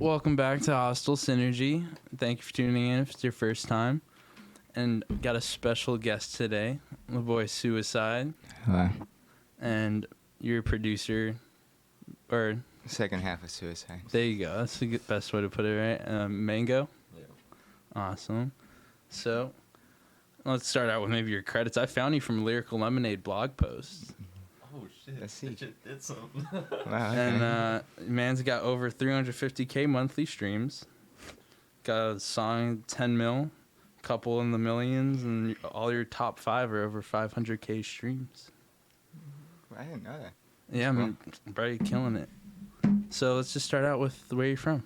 Welcome back to Hostile Synergy. Thank you for tuning in if it's your first time. And got a special guest today, my boy Suicide. Hello. And your producer, or... Second half of Suicide. There you go. That's the best way to put it, right? Mango? Yeah. Awesome. So, let's start out with maybe your credits. I found you from Lyrical Lemonade blog posts. Oh shit! Let's see. That shit did something. Wow, okay. And man's got over 350K monthly streams. Got a song 10 mil, couple in the millions, and all your top 5 are over 500K streams. I didn't know that. Yeah, man, bro, you're killing it. So let's just start out with where you're from.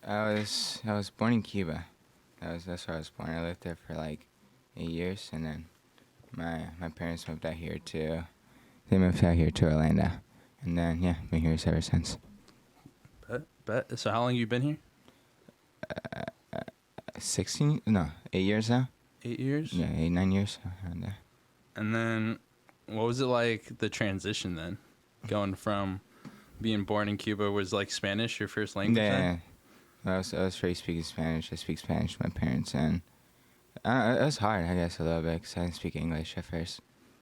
I was born in Cuba. That's where I was born. I lived there for like 8 years, and then my parents moved out here to. They moved out here to Orlando, and then been here ever since. Bet. So how long you been here? 8 years now. 8 years? Yeah, 9 years around there. And then, what was it like, the transition then? Going from being born in Cuba, was like Spanish your first language then? I was raised speaking Spanish. I speak Spanish with my parents, and it was hard, I guess, a little bit, because I didn't speak English at first.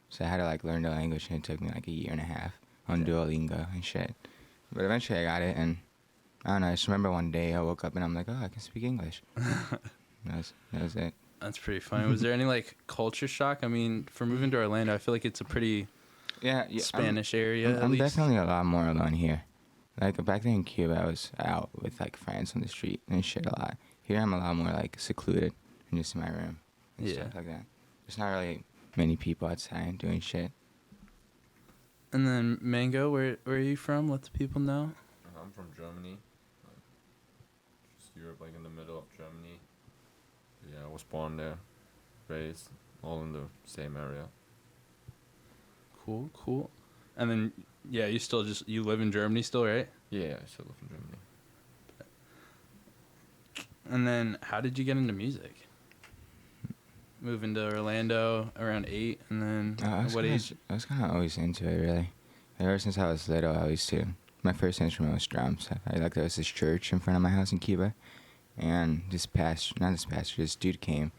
So I had to like learn the language, and it took me like a year and a half on Duolingo and shit. But eventually I got it, and I don't know, I just remember one day I woke up and I'm like, oh, I can speak English. that was it. That's pretty funny. Was there any like culture shock? I mean, for moving to Orlando, I feel like it's a pretty Spanish area. I'm definitely a lot more alone here. Like back then in Cuba, I was out with like friends on the street and shit a lot. Here I'm a lot more like secluded and just in my room and stuff like that. There's not really many people outside doing shit. And then Mango, where are you from? Let the people know. I'm from Germany. Just Europe, like in the middle of Germany. Yeah, I was born there, raised, all in the same area. Cool. And then, you live in Germany still, right? Yeah, I still live in Germany. And then, how did you get into music? Moving to Orlando around 8, and then what age? I was kind of always into it, really. Ever since I was little, I used to. My first instrument was drums. There was this church in front of my house in Cuba, and this dude came,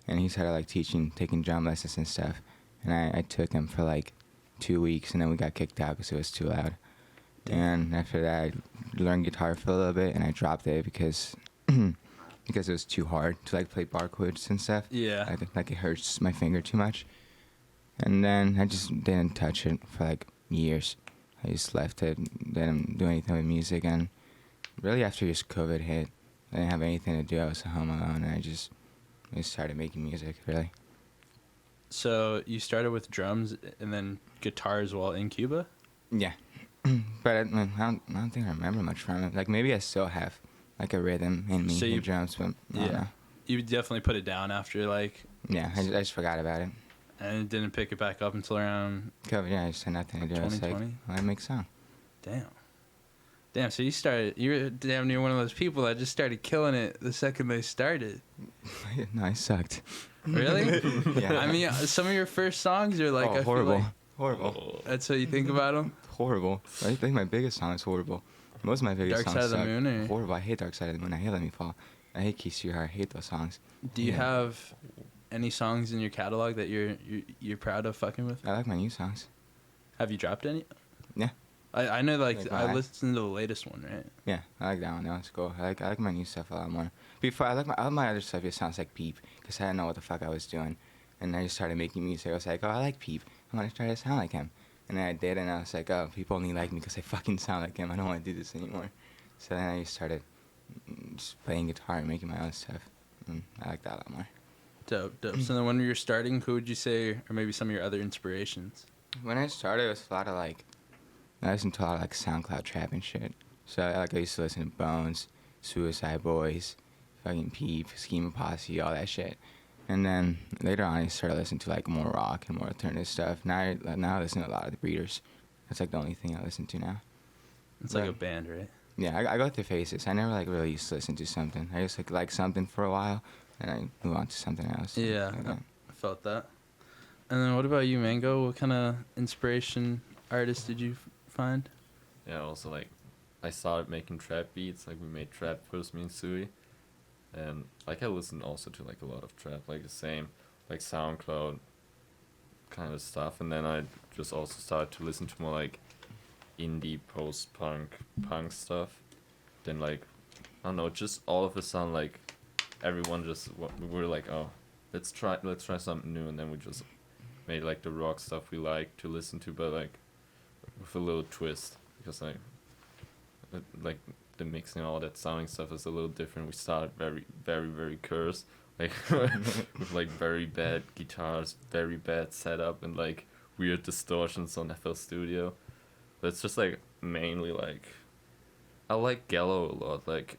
and he started like taking drum lessons and stuff. And I took him for like 2 weeks, and then we got kicked out because it was too loud. And after that, I learned guitar for a little bit, and I dropped it because it was too hard to like play bar chords and stuff. Yeah. Like it hurts my finger too much. And then I just didn't touch it for like years. I just left it, didn't do anything with music, and really after just COVID hit, I didn't have anything to do. I was home alone, and I just started making music, really. So you started with drums and then guitar as well in Cuba? Yeah. But I don't think I remember much from it. Like maybe I still have like a rhythm in me in drums, but I don't know. You definitely put it down after like... Yeah, I just forgot about it. And didn't pick it back up until around... COVID, yeah, I just had nothing to do. 2020? I was like, well, I make a song. Damn, so you're damn near one of those people that just started killing it the second they started. No, I sucked. Really? Yeah. I mean, some of your first songs are like... I horrible. Feel like, Horrible. That's what you think about them? Horrible. I think my biggest song is horrible. Most of my biggest Dark songs Side of the Moon? Or? Horrible. I hate Dark Side of the Moon. I hate Let Me Fall. I hate Kiss Your Heart. I hate those songs. Do you have any songs in your catalog that you're proud of fucking with? I like my new songs. Have you dropped any? Yeah. I know, like I listened to the latest one, right? Yeah, I like that one. That one's cool. I like my new stuff a lot more. Before, I like my other stuff. It sounds like Peep, because I didn't know what the fuck I was doing. And I just started making music. I was like, oh, I like Peep. I want to try to sound like him. And then I did, and I was like, oh, people only like me because I fucking sound like him. I don't want to do this anymore. So then I just started just playing guitar and making my own stuff. And I like that a lot more. Dope. So then when you were starting, who would you say, or maybe some of your other inspirations? When I started, it was a lot of like, I listened to a lot of like SoundCloud trap and shit. So I used to listen to Bones, Suicide Boys, fucking Peep, Schema Posse, all that shit. And then later on, I started listening to like more rock and more alternative stuff. Now I listen to a lot of the Breeders. That's like the only thing I listen to now. It's like a band, right? Yeah, I go through phases. I never like really used to listen to something. I just like something for a while, and I move on to something else. Yeah, I felt that. And then what about you, Mango? What kind of inspiration artists did you find? Yeah, also like I started making trap beats. Like we made trap first, me and Sui, and like I listened also to like a lot of trap, like the same, like SoundCloud kind of stuff, and then I just also started to listen to more like indie punk stuff. Then like I don't know, just all of a sudden like everyone just we were like, oh, let's try something new, and then we just made like the rock stuff we like to listen to, but like with a little twist because like the mixing and all that sounding stuff is a little different. We started very cursed, like with like very bad guitars, very bad setup, and like weird distortions on FL Studio. But it's just like mainly like I like Gallo a lot. Like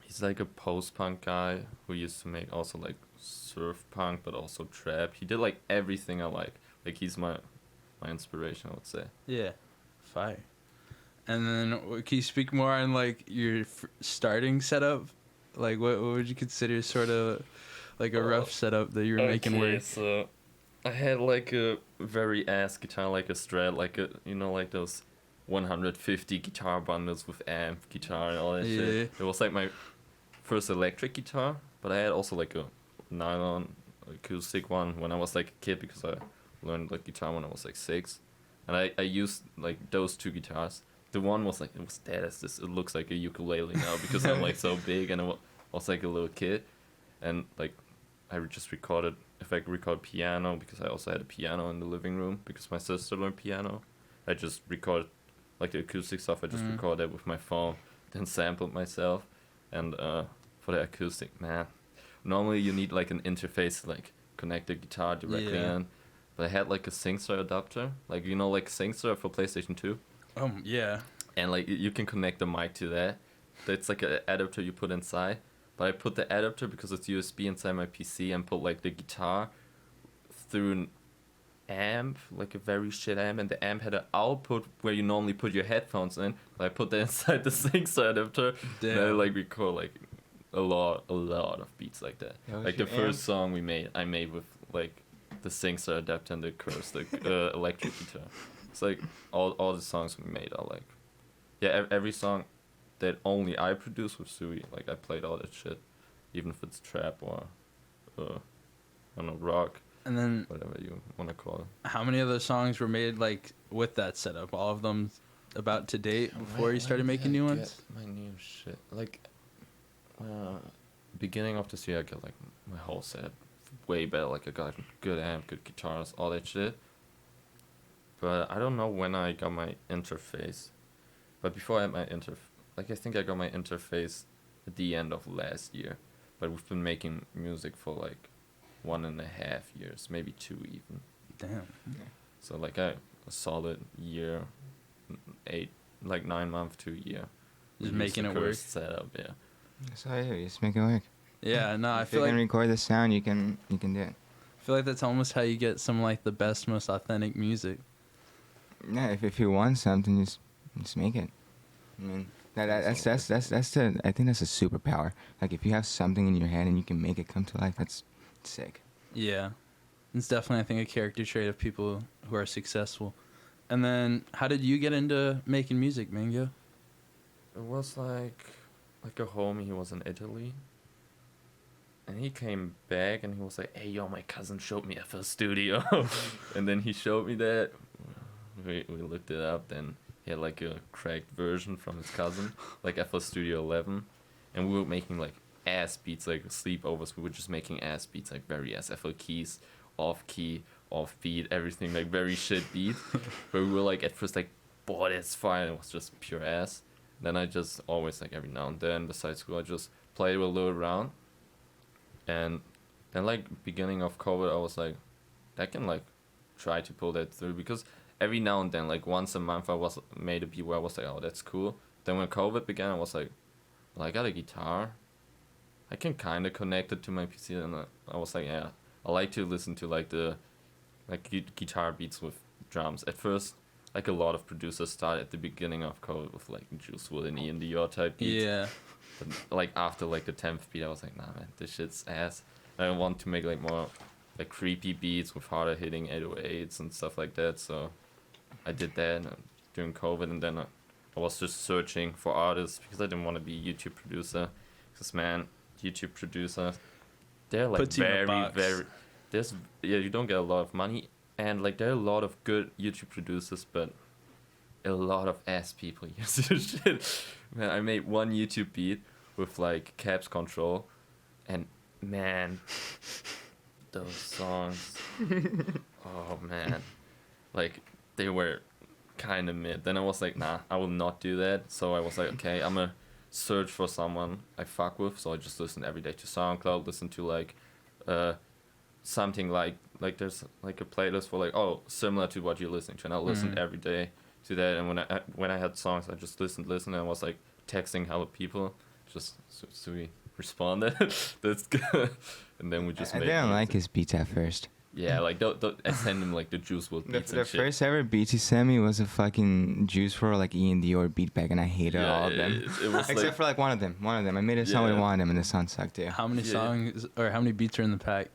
he's like a post-punk guy who used to make also like surf punk but also trap. He did like everything I like. Like he's my inspiration, I would say. Yeah, fire. And then can you speak more on like your starting setup? Like what would you consider sort of like a rough setup that you were making work? So I had like a very ass guitar, like a Strat, like a like those 150 guitar bundles with amp, guitar, and all that shit. It was like my first electric guitar, but I had also like a nylon acoustic one when I was like a kid because I learned like guitar when I was like 6, and I used like those two guitars. The one was like it was dead as this. It looks like a ukulele now because I'm like so big and I was like a little kid, and like I just recorded. If I record piano because I also had a piano in the living room because my sister learned piano. I just recorded like the acoustic stuff. I just recorded with my phone, then sampled myself, and for the acoustic, man. Normally you need like an interface to like connect the guitar directly in, but I had like a SingStar adapter, like like SingStar for PlayStation 2. Yeah. And like you can connect the mic to that. That's like an adapter you put inside. But I put the adapter because it's USB inside my PC and put like the guitar through an amp, like a very shit amp, and the amp had an output where you normally put your headphones in. But I put that inside the SingStar adapter. Damn. And I like record like a lot of beats like that. Like the first song I made with like the SingStar adapter and the curse, the electric guitar. It's like all the songs we made are like, every song that only I produced with Sui, like I played all that shit, even if it's trap or, I don't know, rock. And then whatever you want to call it. How many of those songs were made like with that setup? All of them about to date before you started making new ones? My new shit, like, beginning of this year, I got like my whole set way better. Like I got good amp, good guitars, all that shit. But I don't know when I got my interface. But before I had my I think I got my interface at the end of last year. But we've been making music for like 1.5 years, maybe 2 even. Damn. Yeah. So like a solid year, 9 months to a year. Just making it work. Setup, yeah. That's all you do. Just make it work. Yeah, no, I if feel you like can record the sound, you can do it. I feel like that's almost how you get some like the best, most authentic music. Yeah, if you want something, just make it. I mean, that's the I think that's a superpower. Like if you have something in your head and you can make it come to life, that's sick. Yeah, it's definitely I think a character trait of people who are successful. And then, how did you get into making music, Mango? It was like a homie. He was in Italy, and he came back and he was like, "Hey, yo, my cousin showed me FL Studio," and then he showed me that. We looked it up. Then he had like a cracked version from his cousin, like FL Studio 11, and we were making like ass beats, like sleepovers. We were just making ass beats, like very ass FL keys, off key, off beat, everything like very shit beat. But we were like at first like, boy, that's fine. It was just pure ass. Then I just always like every now and then besides school I just played a little around. And then like beginning of COVID I was like, I can like try to pull that through, because every now and then like once a month I was made a beat where I was like, oh, that's cool. Then when COVID began I was like, well, I got a guitar. I can kind of connect it to my PC, and I was like, yeah, I like to listen to like the guitar beats with drums. At first, like a lot of producers started at the beginning of COVID with like Juice WRLD and Ian Dior type beats. Yeah. But like after like the 10th beat, I was like, nah, man, this shit's ass. I want to make like more like creepy beats with harder hitting 808s and stuff like that. So I did that during COVID, and then I was just searching for artists because I didn't want to be a YouTube producer. Because man, YouTube producers, they're like Puts you in a very, box. very. You don't get a lot of money, and like there are a lot of good YouTube producers, but a lot of ass people use your shit. Man, I made one YouTube beat with like caps control, and man, those songs. Oh man, like they were kind of mid. Then I was like, nah, I will not do that. So I was like, okay, I'm gonna search for someone I fuck with. So I just listen every day to SoundCloud, listen to like something like there's like a playlist for like, oh, similar to what you're listening to, and I listened every day to that. And when I had songs, I just listened, and I was like texting hella people, just so we responded. That's good. And then we just I made didn't music. like his beats at first. Yeah, like I send him like the Juice WRLD beats The and shit. first ever beats he sent me was a fucking Juice WRLD like E and Dior beat back, and I hated all of them. It was Except like, for like one of them. I made a song with one of them, and the song sucked too. How many Yeah. songs or how many beats are in the pack?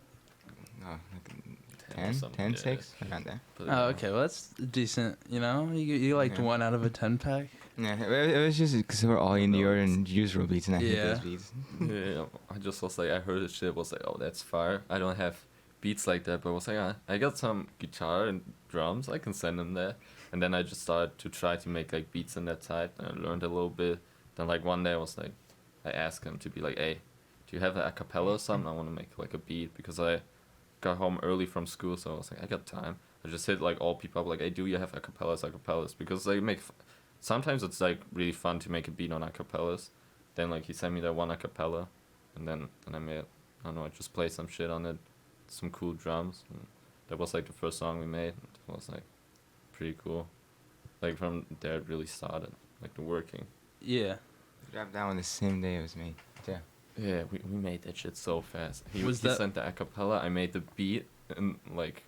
Oh, like 10 or 10, something, 10, yeah. 6, around there. but, Oh, okay. Well, that's decent. You know, you liked Yeah. 1 out of a 10 pack. Yeah, it was just because they were all E and Dior and Juice WRLD beats, and I hate Yeah. those beats. Yeah, I just was like, I heard this shit, was like, oh, that's fire. I don't have beats like that, but I was like, I got some guitar and drums, I can send them there. And then I just started to try to make like beats on that side, and I learned a little bit. Then like one day I was like, I asked him to be like, hey, do you have an acapella or something? I want to make like a beat, because I got home early from school, so I was like, I got time. I just hit like all people up, like, hey, do you have acapellas? Because they make, sometimes it's like really fun to make a beat on acapellas. Then like he sent me that one acapella, and then I made, I don't know, I just played some shit on it, some cool drums. And that was like the first song we made. It was like pretty cool. Like from there it really started, like the working. Yeah. Dropped that one the same day it was made. Yeah. Yeah, we made that shit so fast. He Was he that- sent the acapella, I made the beat in like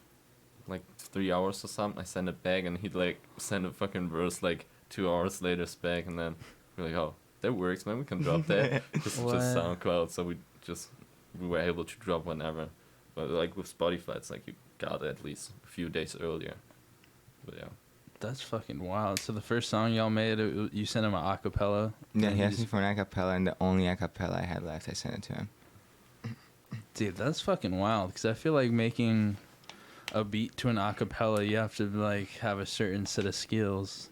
3 hours or something. I sent it back, and he'd like send a fucking verse like 2 hours later back, and then we're like, oh, that works, man, we can drop that. just What? SoundCloud, so we were able to drop whenever. But like with Spotify, it's like you got it at least a few days earlier. But yeah. That's fucking wild. So the first song y'all made, you sent him an acapella. Yeah, and he you asked me for an acapella, and the only acapella I had left, I sent it to him. Dude, that's fucking wild. Because I feel like making a beat to an acapella, you have to like have a certain set of skills.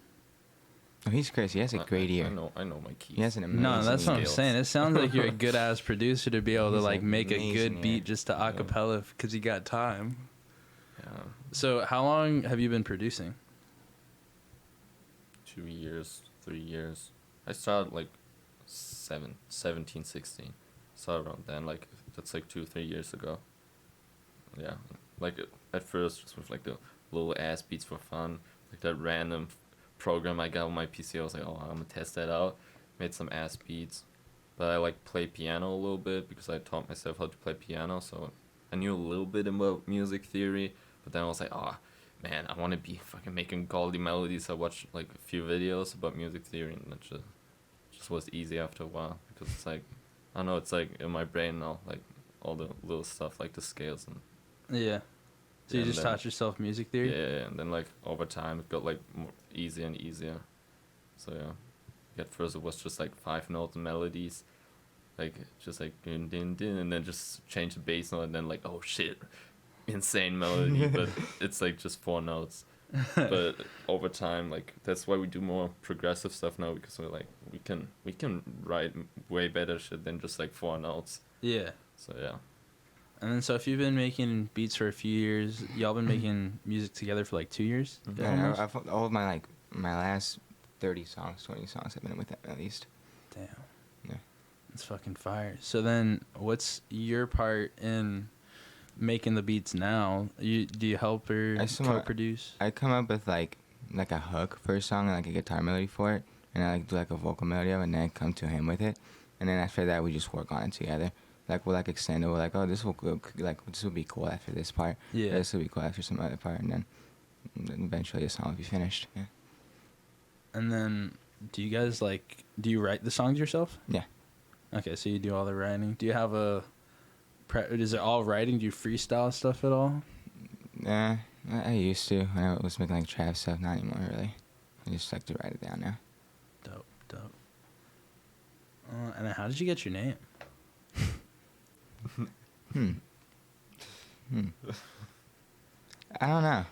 Oh, he's crazy. He has a great ear. I know my keys. He has an amazing No, that's what I'm skills. saying. It sounds like you're a good ass producer to be able to He's like make a amazing, good yeah. beat just to acapella because you got time. Yeah. So how long have you been producing? 2 years, 3 years. I started like 17, 16. Started around then, like that's like 2-3 years ago. Yeah, like at first just with like the little ass beats for fun, like that random program I got on my PC. I was like, oh, I'm gonna test that out. Made some ass beats, but I like play piano a little bit because I taught myself how to play piano, so I knew a little bit about music theory. But then I was like, oh man, I want to be fucking making gaudy melodies. I watched like a few videos about music theory, and it just was easy after a while, because it's like, I don't know, it's like in my brain now, like all the little stuff like the scales and Yeah. So you and just then- taught yourself music theory? yeah, and then like over time it got like more easier and easier. So yeah, at first it was just like 5-note melodies, like just like din din din, and then just change the bass note, and then like, oh shit, insane melody, but it's like just 4 notes. But over time, like that's why we do more progressive stuff now, because we're like we can write way better shit than just like 4 notes. Yeah. So yeah. And then so if you've been making beats for a few years, y'all been making music together for like 2 years? Mhm. Yeah, almost? I've all of my last 30 songs, 20 songs I've been with them at least. Damn. Yeah. That's fucking fire. So then what's your part in making the beats now? Do you help or I somewhat- co-produce? I come up with like a hook for a song and like a guitar melody for it, and I like do like a vocal melody of it, and then I come to him with it, and then after that we just work on it together. Like we'll like extend it. We're like, oh, this will go, like this will be cool after this part. Yeah. This will be cool after some other part, and then eventually the song will be finished. Yeah. And then do you guys do you write the songs yourself? Yeah. Okay, so you do all the writing. Do you have is it all writing? Do you freestyle stuff at all? I used to when I was making like trap stuff. Not anymore, really. I just like to write it down now. Dope. And then how did you get your name? I don't know.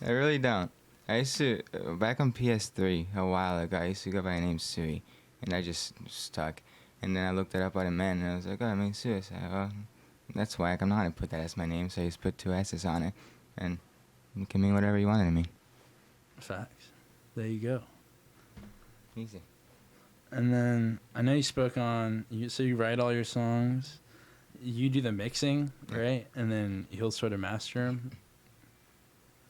I really don't. I used to, back on PS3 a while ago, I used to go by the name Sui, and I just stuck. And then I looked it up on a man, and I was like, oh, I mean suicide. Well, that's whack. I'm not going to put that as my name, so I just put 2 S's on it. And you can mean whatever you want it to mean. Facts. There you go. Easy. And then I know you spoke on, so you write all your songs, you do the mixing, right? And then he'll sort of master them.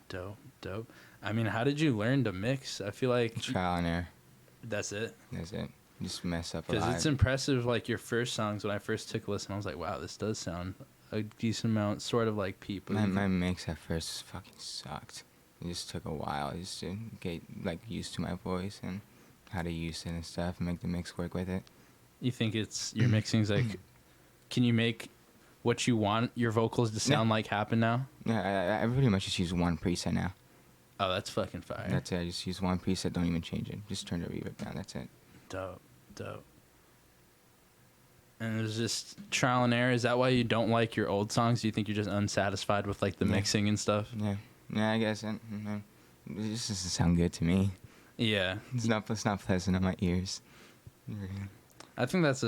Dope. I mean, how did you learn to mix? I feel like Trial and error. That's it. Just mess up a lot. Because it's impressive, like your first songs. When I first took a listen, I was like, wow, this does sound a decent amount, sort of like people. My mix at first fucking sucked. It just took a while just to get like used to my voice and how to use it and stuff and make the mix work with it. You think it's your mixing's like, can you make what you want your vocals to sound like happen now? Yeah, I pretty much just use one preset now. Oh, that's fucking fire. That's it. I just use one preset. Don't even change it. Just turn the reverb down. That's it. Dope. And there's just trial and error. Is that why you don't like your old songs? Do you think you're just unsatisfied with like the mixing and stuff? Yeah, I guess it just doesn't sound good to me. Yeah. It's not pleasant on my ears. I think that's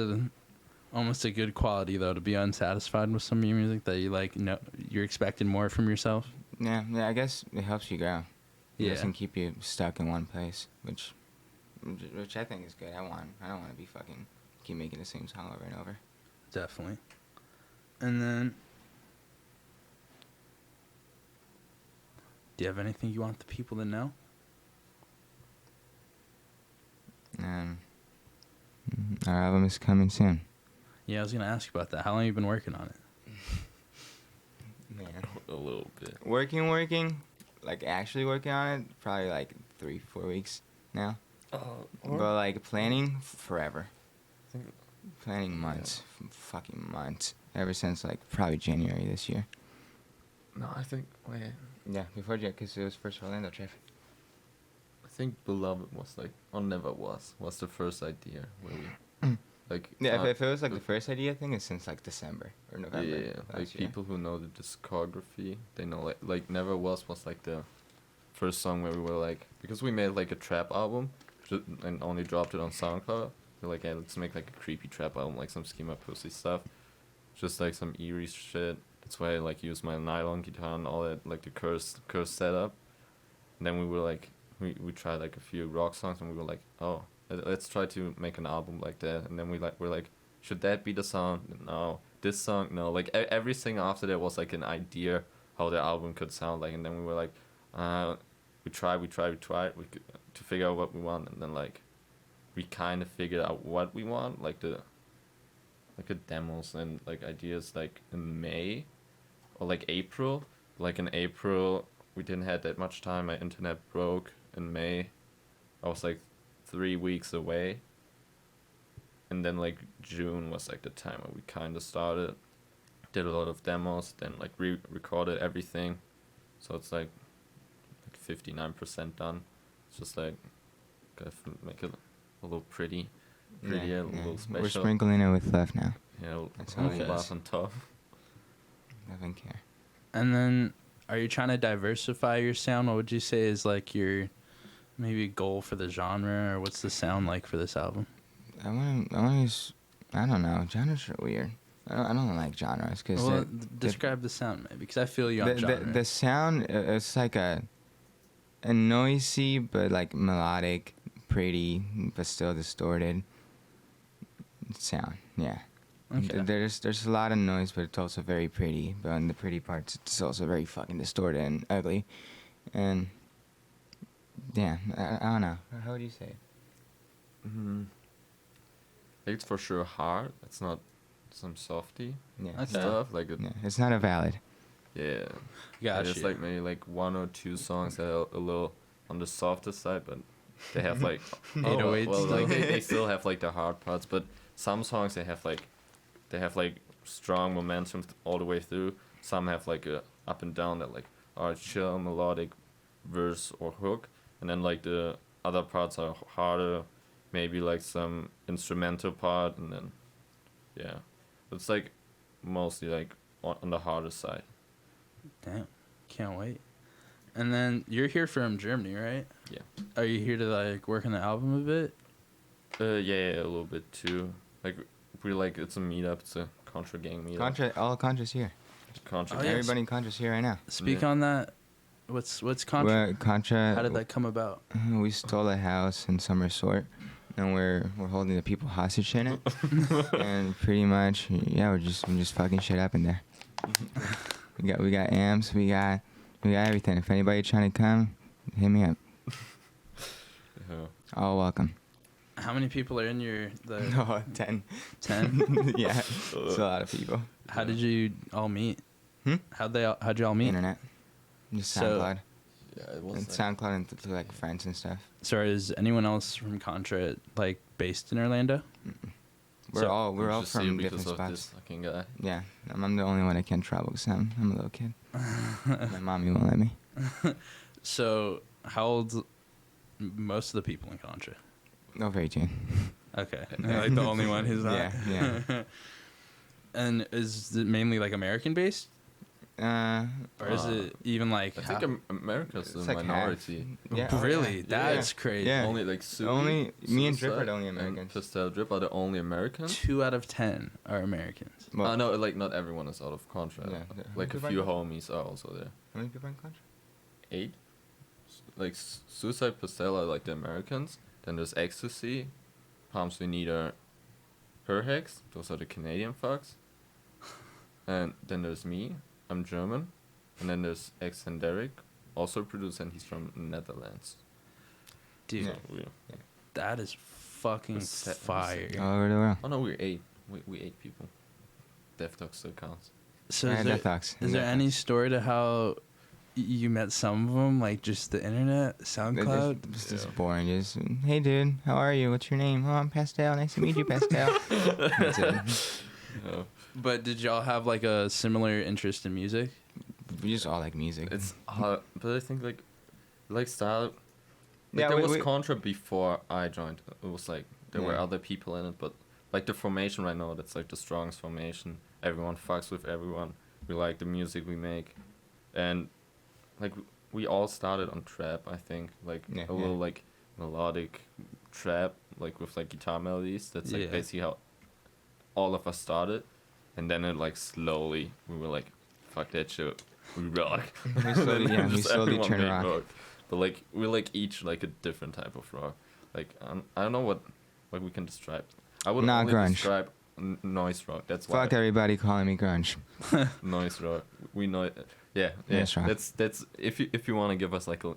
almost a good quality though, to be unsatisfied with some of your music that you like. No, you're expecting more from yourself. Yeah. I guess it helps you grow. It Yeah. doesn't keep you stuck in one place, which I think is good. I don't want to be fucking keep making the same song over and over. Definitely. And then, do you have anything you want the people to know? Our album is coming soon. Yeah, I was gonna ask you about that. How long have you been working on it? Man. A little bit. Working, like actually working on it, probably like 3-4 weeks now. But like planning, forever. Planning months, fucking months. Ever since like probably January this year. No, I think, wait. Yeah, before Jack, because it was first Orlando trip. I think Beloved was like, or Never was the first idea where we, like. Yeah, if it was like the first idea, I think it's since like December or November. Yeah, like year. people who know the discography, they know like Never was like the first song where we were like, because we made like a trap album and only dropped it on SoundCloud. We're like, hey, let's make like a creepy trap album, like some Schema Pussy stuff, just like some eerie shit. That's why I like use my nylon guitar and all that, like the curse setup. And then we were like, we tried like a few rock songs and we were like, oh, let's try to make an album like that. And then we're like, should that be the song? No. This song? No. Like everything after that was like an idea how the album could sound like. And then we were like, we tried to figure out what we want. And then like, we kind of figured out what we want, like the demos and like ideas like in May or like April. Like in April, we didn't have that much time. My internet broke in May. I was like 3 weeks away. And then like June was like the time where we kind of started. Did a lot of demos, then like recorded everything. So it's like 59% done. It's just like, gotta make it a little prettier, a little special. We're sprinkling it with love now. Yeah, That's a little okay. laugh on top. I don't care. And then, are you trying to diversify your sound? What would you say is like your maybe goal for the genre, or what's the sound like for this album? I don't know. Genres are weird. I don't like genres because describe the sound maybe, because I feel you on genre. the sound it's like a noisy but like melodic, pretty but still distorted sound. Yeah. Okay. There's a lot of noise, but it's also very pretty. But on the pretty parts, it's also very fucking distorted and ugly. And yeah, I don't know. How would you say it? It's for sure hard. It's not some softy Yeah. stuff like Yeah. It's not a ballad. yeah. Gotcha. Just like maybe like 1 or 2 songs that are a little on the softer side, but they have like 808s. well, like they still have like the hard parts, but some songs they have like strong momentum all the way through. Some have like a up and down that like are chill melodic verse or hook, and then like the other parts are harder, maybe like some instrumental part, and then yeah, it's like mostly like on the harder side. Damn, can't wait. And then you're here from Germany, right? Yeah. Are you here to like work on the album a bit? Yeah, a little bit too. Like we like it's a meetup, it's a Contra gang meetup. All Contras here. Contra Oh, gang. yeah. Everybody in Contras here right now. Speak Yeah. on that. What's Contra? Well, Contra. How did that come about? We stole a house in some resort, and we're holding the people hostage in it, and pretty much we're just fucking shit up in there. We got amps, we got everything. If anybody trying to come, hit me up. Yeah. All welcome. How many people are in your the No, 10. 10? Yeah, it's a lot of people. How did you all meet? Hmm? How'd you all meet? Internet, just So- SoundCloud, Yeah, it and was like, SoundCloud and through like friends and stuff. Sorry, is anyone else from Contra like based in Orlando? We're So- all I'm from just here different because of this spots. fucking guy. Yeah, I'm the only one that can't travel because I'm a little kid. My mommy won't let me. So how old most of the people in Contra? Over 18. Okay, like the only one who's not. Yeah. And is it mainly like American based, or is it even like? I think America's the It's like half. minority. Yeah, oh, Really? yeah. That's crazy. Yeah. Only like Only me and Drip are Suicide the only and Americans. Pastel Drip are the only Americans. 2 out of 10 are Americans. Well, No, like not everyone is out of Contra. Yeah. Like a How few many homies are also there. How many people in Contra? 8. Like Suicide Pastel are like the Americans. Then there's Ecstasy, Palms Veneta, Herhex. Those are the Canadian fucks. And then there's me. I'm German. And then there's X and Derek, also a producer, and he's from Netherlands. Dude, Yeah. So that is fucking It's set- fire. All over the world. oh no, we're 8. We 8 people. Dev Talk still counts. So Yeah, is Death there, Talks. is there Death any Talks. story to how you met some of them, like just the internet, They're SoundCloud? just Yeah. boring. Just, hey, dude, how are you? What's your name? Oh, I'm Pastel. Nice to meet you, Pastel. That's it. Yeah. But did y'all have like a similar interest in music? We just all like music. It's hard, but I think like style. Like Yeah, there we- was we- Contra before I joined. It was like there were Yeah. other people in it, but like the formation right now, that's like the strongest formation. Everyone fucks with everyone. We like the music we make, and like we all started on trap. I think like Yeah, a little like melodic trap, like with like guitar melodies. That's like Yeah. basically how all of us started, and then it like slowly we were like, fuck that shit. We rock. We slowly- yeah, we Just slowly everyone turn made rock. But like we like each like a different type of rock. Like I don't know what we can describe. I would Nah, only grunge. describe noise rock. That's why Fuck everybody calling me grunge. noise rock. We know it. Yeah. Noise rock. That's if you want to give us like a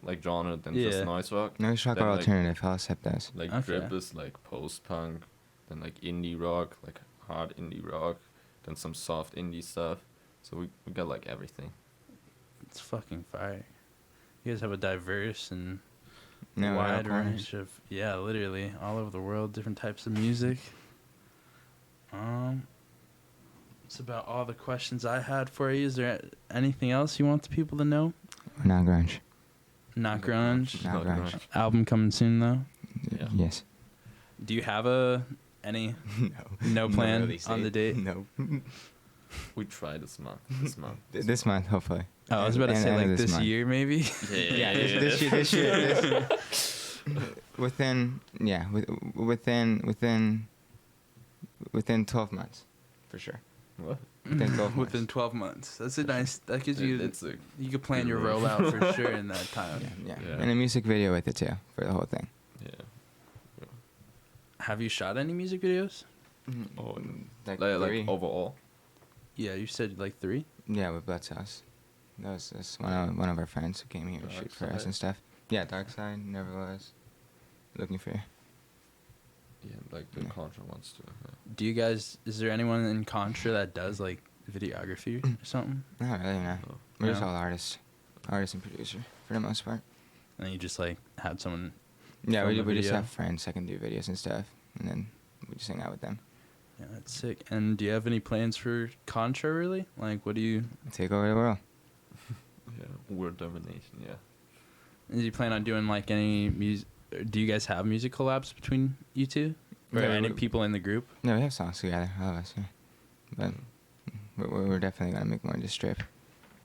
like genre, then Yeah. just noise rock. No shock Then, or like- alternative. I'll accept those. Like Okay. Drip is like post punk, then like indie rock, like hard indie rock, then some soft indie stuff. So we got like everything. It's fucking fire. You guys have a diverse and No, we're all wide corners. range of literally all over the world, different types of music. That's about all the questions I had for you. Is there anything else you want the people to know? We're not grunge. Not grunge. Not grunge. Album coming soon though. Yeah. Yes. Do you have any No. no plan release on the date. date? No. We try this month. This month. This month, hopefully. Oh, I was about to And- say and like this month. year maybe. Yeah, this year. Within 12 months, for sure. What? Within 12 months. Within 12 months. That's a nice. That gives you. It's a You could plan good your range. rollout for sure in that time. Yeah. Yeah. And a music video with it too for the whole thing. yeah. Have you shot any music videos? Oh, Like like 3. overall. Yeah, you said like 3. Yeah, with Blood Sauce. That's one of our friends who came here to shoot for us Dark and stuff. Yeah, Dark Side, Never Was. Looking for you. Yeah, like the Yeah. Contra ones too. Yeah. Do you guys? Is there anyone in Contra that does like videography or something? Not really, no. Oh. We're just No? all artists. Artist and producer, for the most part. And you just like had someone. Yeah, Film we a just video? have friends that can do videos and stuff. And then we just hang out with them. Yeah, that's sick. And do you have any plans for Contra really? Like, what do you? Take over the world. Yeah. Word domination. Yeah. Do you plan on doing like any music do you guys have music collabs between you two? Or Yeah, any we- people in the group? No, we have songs together, all of us. Yeah. But we're definitely gonna make more just strip.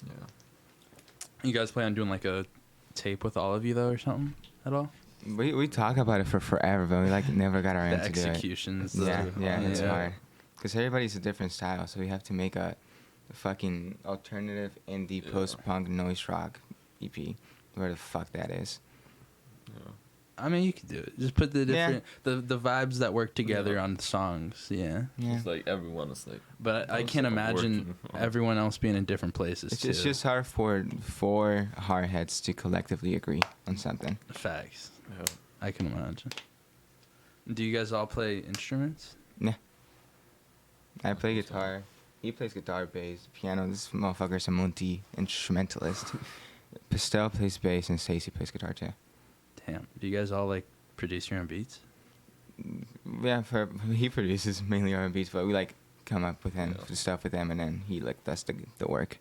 Yeah. You guys plan on doing like a tape with all of you though, or something at all? We talk about it for forever, but we like never got around The to do it. executions. Yeah, the- yeah, it's hard. Because everybody's a different style, so we have to make a fucking alternative indie Yeah. post-punk noise rock EP. Where the fuck that is. Yeah. I mean, you could do it. Just put the Yeah. different the vibes that work together Yeah. on the songs. Yeah. Yeah. It's like everyone is like. But I Those can't are imagine working on- everyone else being in different places. It's just hard for four hardheads to collectively agree on something. Facts. Yeah. I can imagine. Do you guys all play instruments? Yeah. I play guitar. He plays guitar, bass, piano. This motherfucker's a multi-instrumentalist. Pastel plays bass and Stacy plays guitar too. Damn. Do you guys all like produce your own beats? Yeah, he produces mainly our beats, but we like come up with him Yeah. stuff with him, and then he like does the work.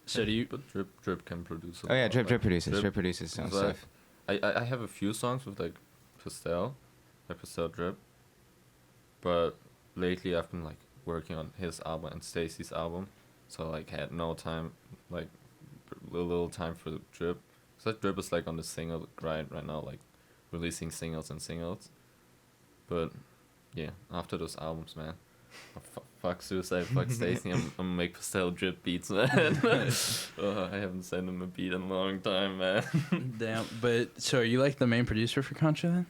So do you? But Drip can produce. Oh yeah, lot, Drip like, produces some because stuff. I have a few songs with like Pastel Drip, but lately I've been like working on his album and Stacy's album, so like had no time, like little time for the Drip. So Drip is like on the single grind right now, like releasing singles and singles. But yeah, after those albums, man, fuck Suicide, fuck Stacy, I'm gonna make Pastel Drip beats, man. I haven't sent him a beat in a long time, man. Damn. But so are you like the main producer for Contra then?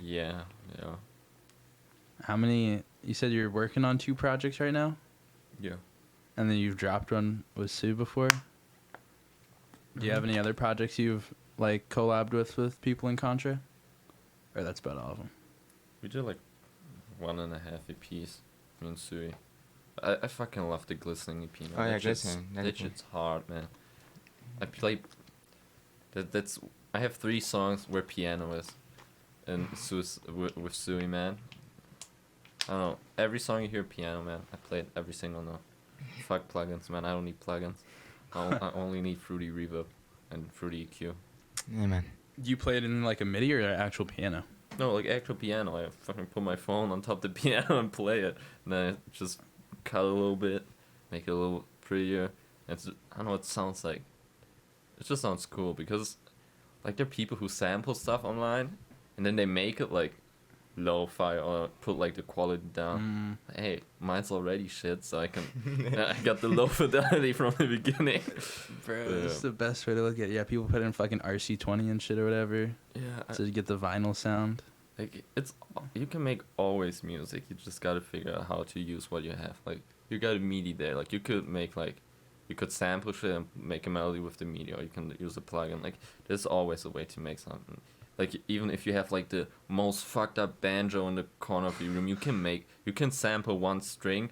Yeah. Yeah. How many? You said you're working on 2 projects right now, Yeah. and then you've dropped one with Sue before. Do you have any other projects you've like collabed with people in Contra? Or that's about all of them. We did like 1.5 EPs, me and Sui. I fucking love the Glistening EP, man. Oh, yeah, That shit's- Glistening. That That EP. shit's hard, man. I play... That's... I have 3 songs where piano is. And with Sui, man. I don't know. Every song you hear piano, man. I play it every single note. Fuck plugins, man. I don't need plugins. I only need Fruity Reverb and Fruity EQ. Yeah, man. Do you play it in like a MIDI or an actual piano? No, like actual piano. I fucking put my phone on top of the piano and play it. And then I just cut a little bit, make it a little prettier. And it's, I don't know what it sounds like. It just sounds cool because, like, there are people who sample stuff online and then they make it like lo-fi or put like the quality down. Hey, mine's already shit, so I can. I got the low fidelity from the beginning. Bro, Yeah. this is the best way to look at it. Yeah, people put in fucking RC20 and shit or whatever Yeah, to get the vinyl sound. like it's you can make always music. You just gotta figure out how to use what you have. Like you got a MIDI there. Like you could make like you could sample shit and make a melody with the MIDI, or you can use a plugin. Like there's always a way to make something. Like even if you have like the most fucked up banjo in the corner of your room, you can sample one string,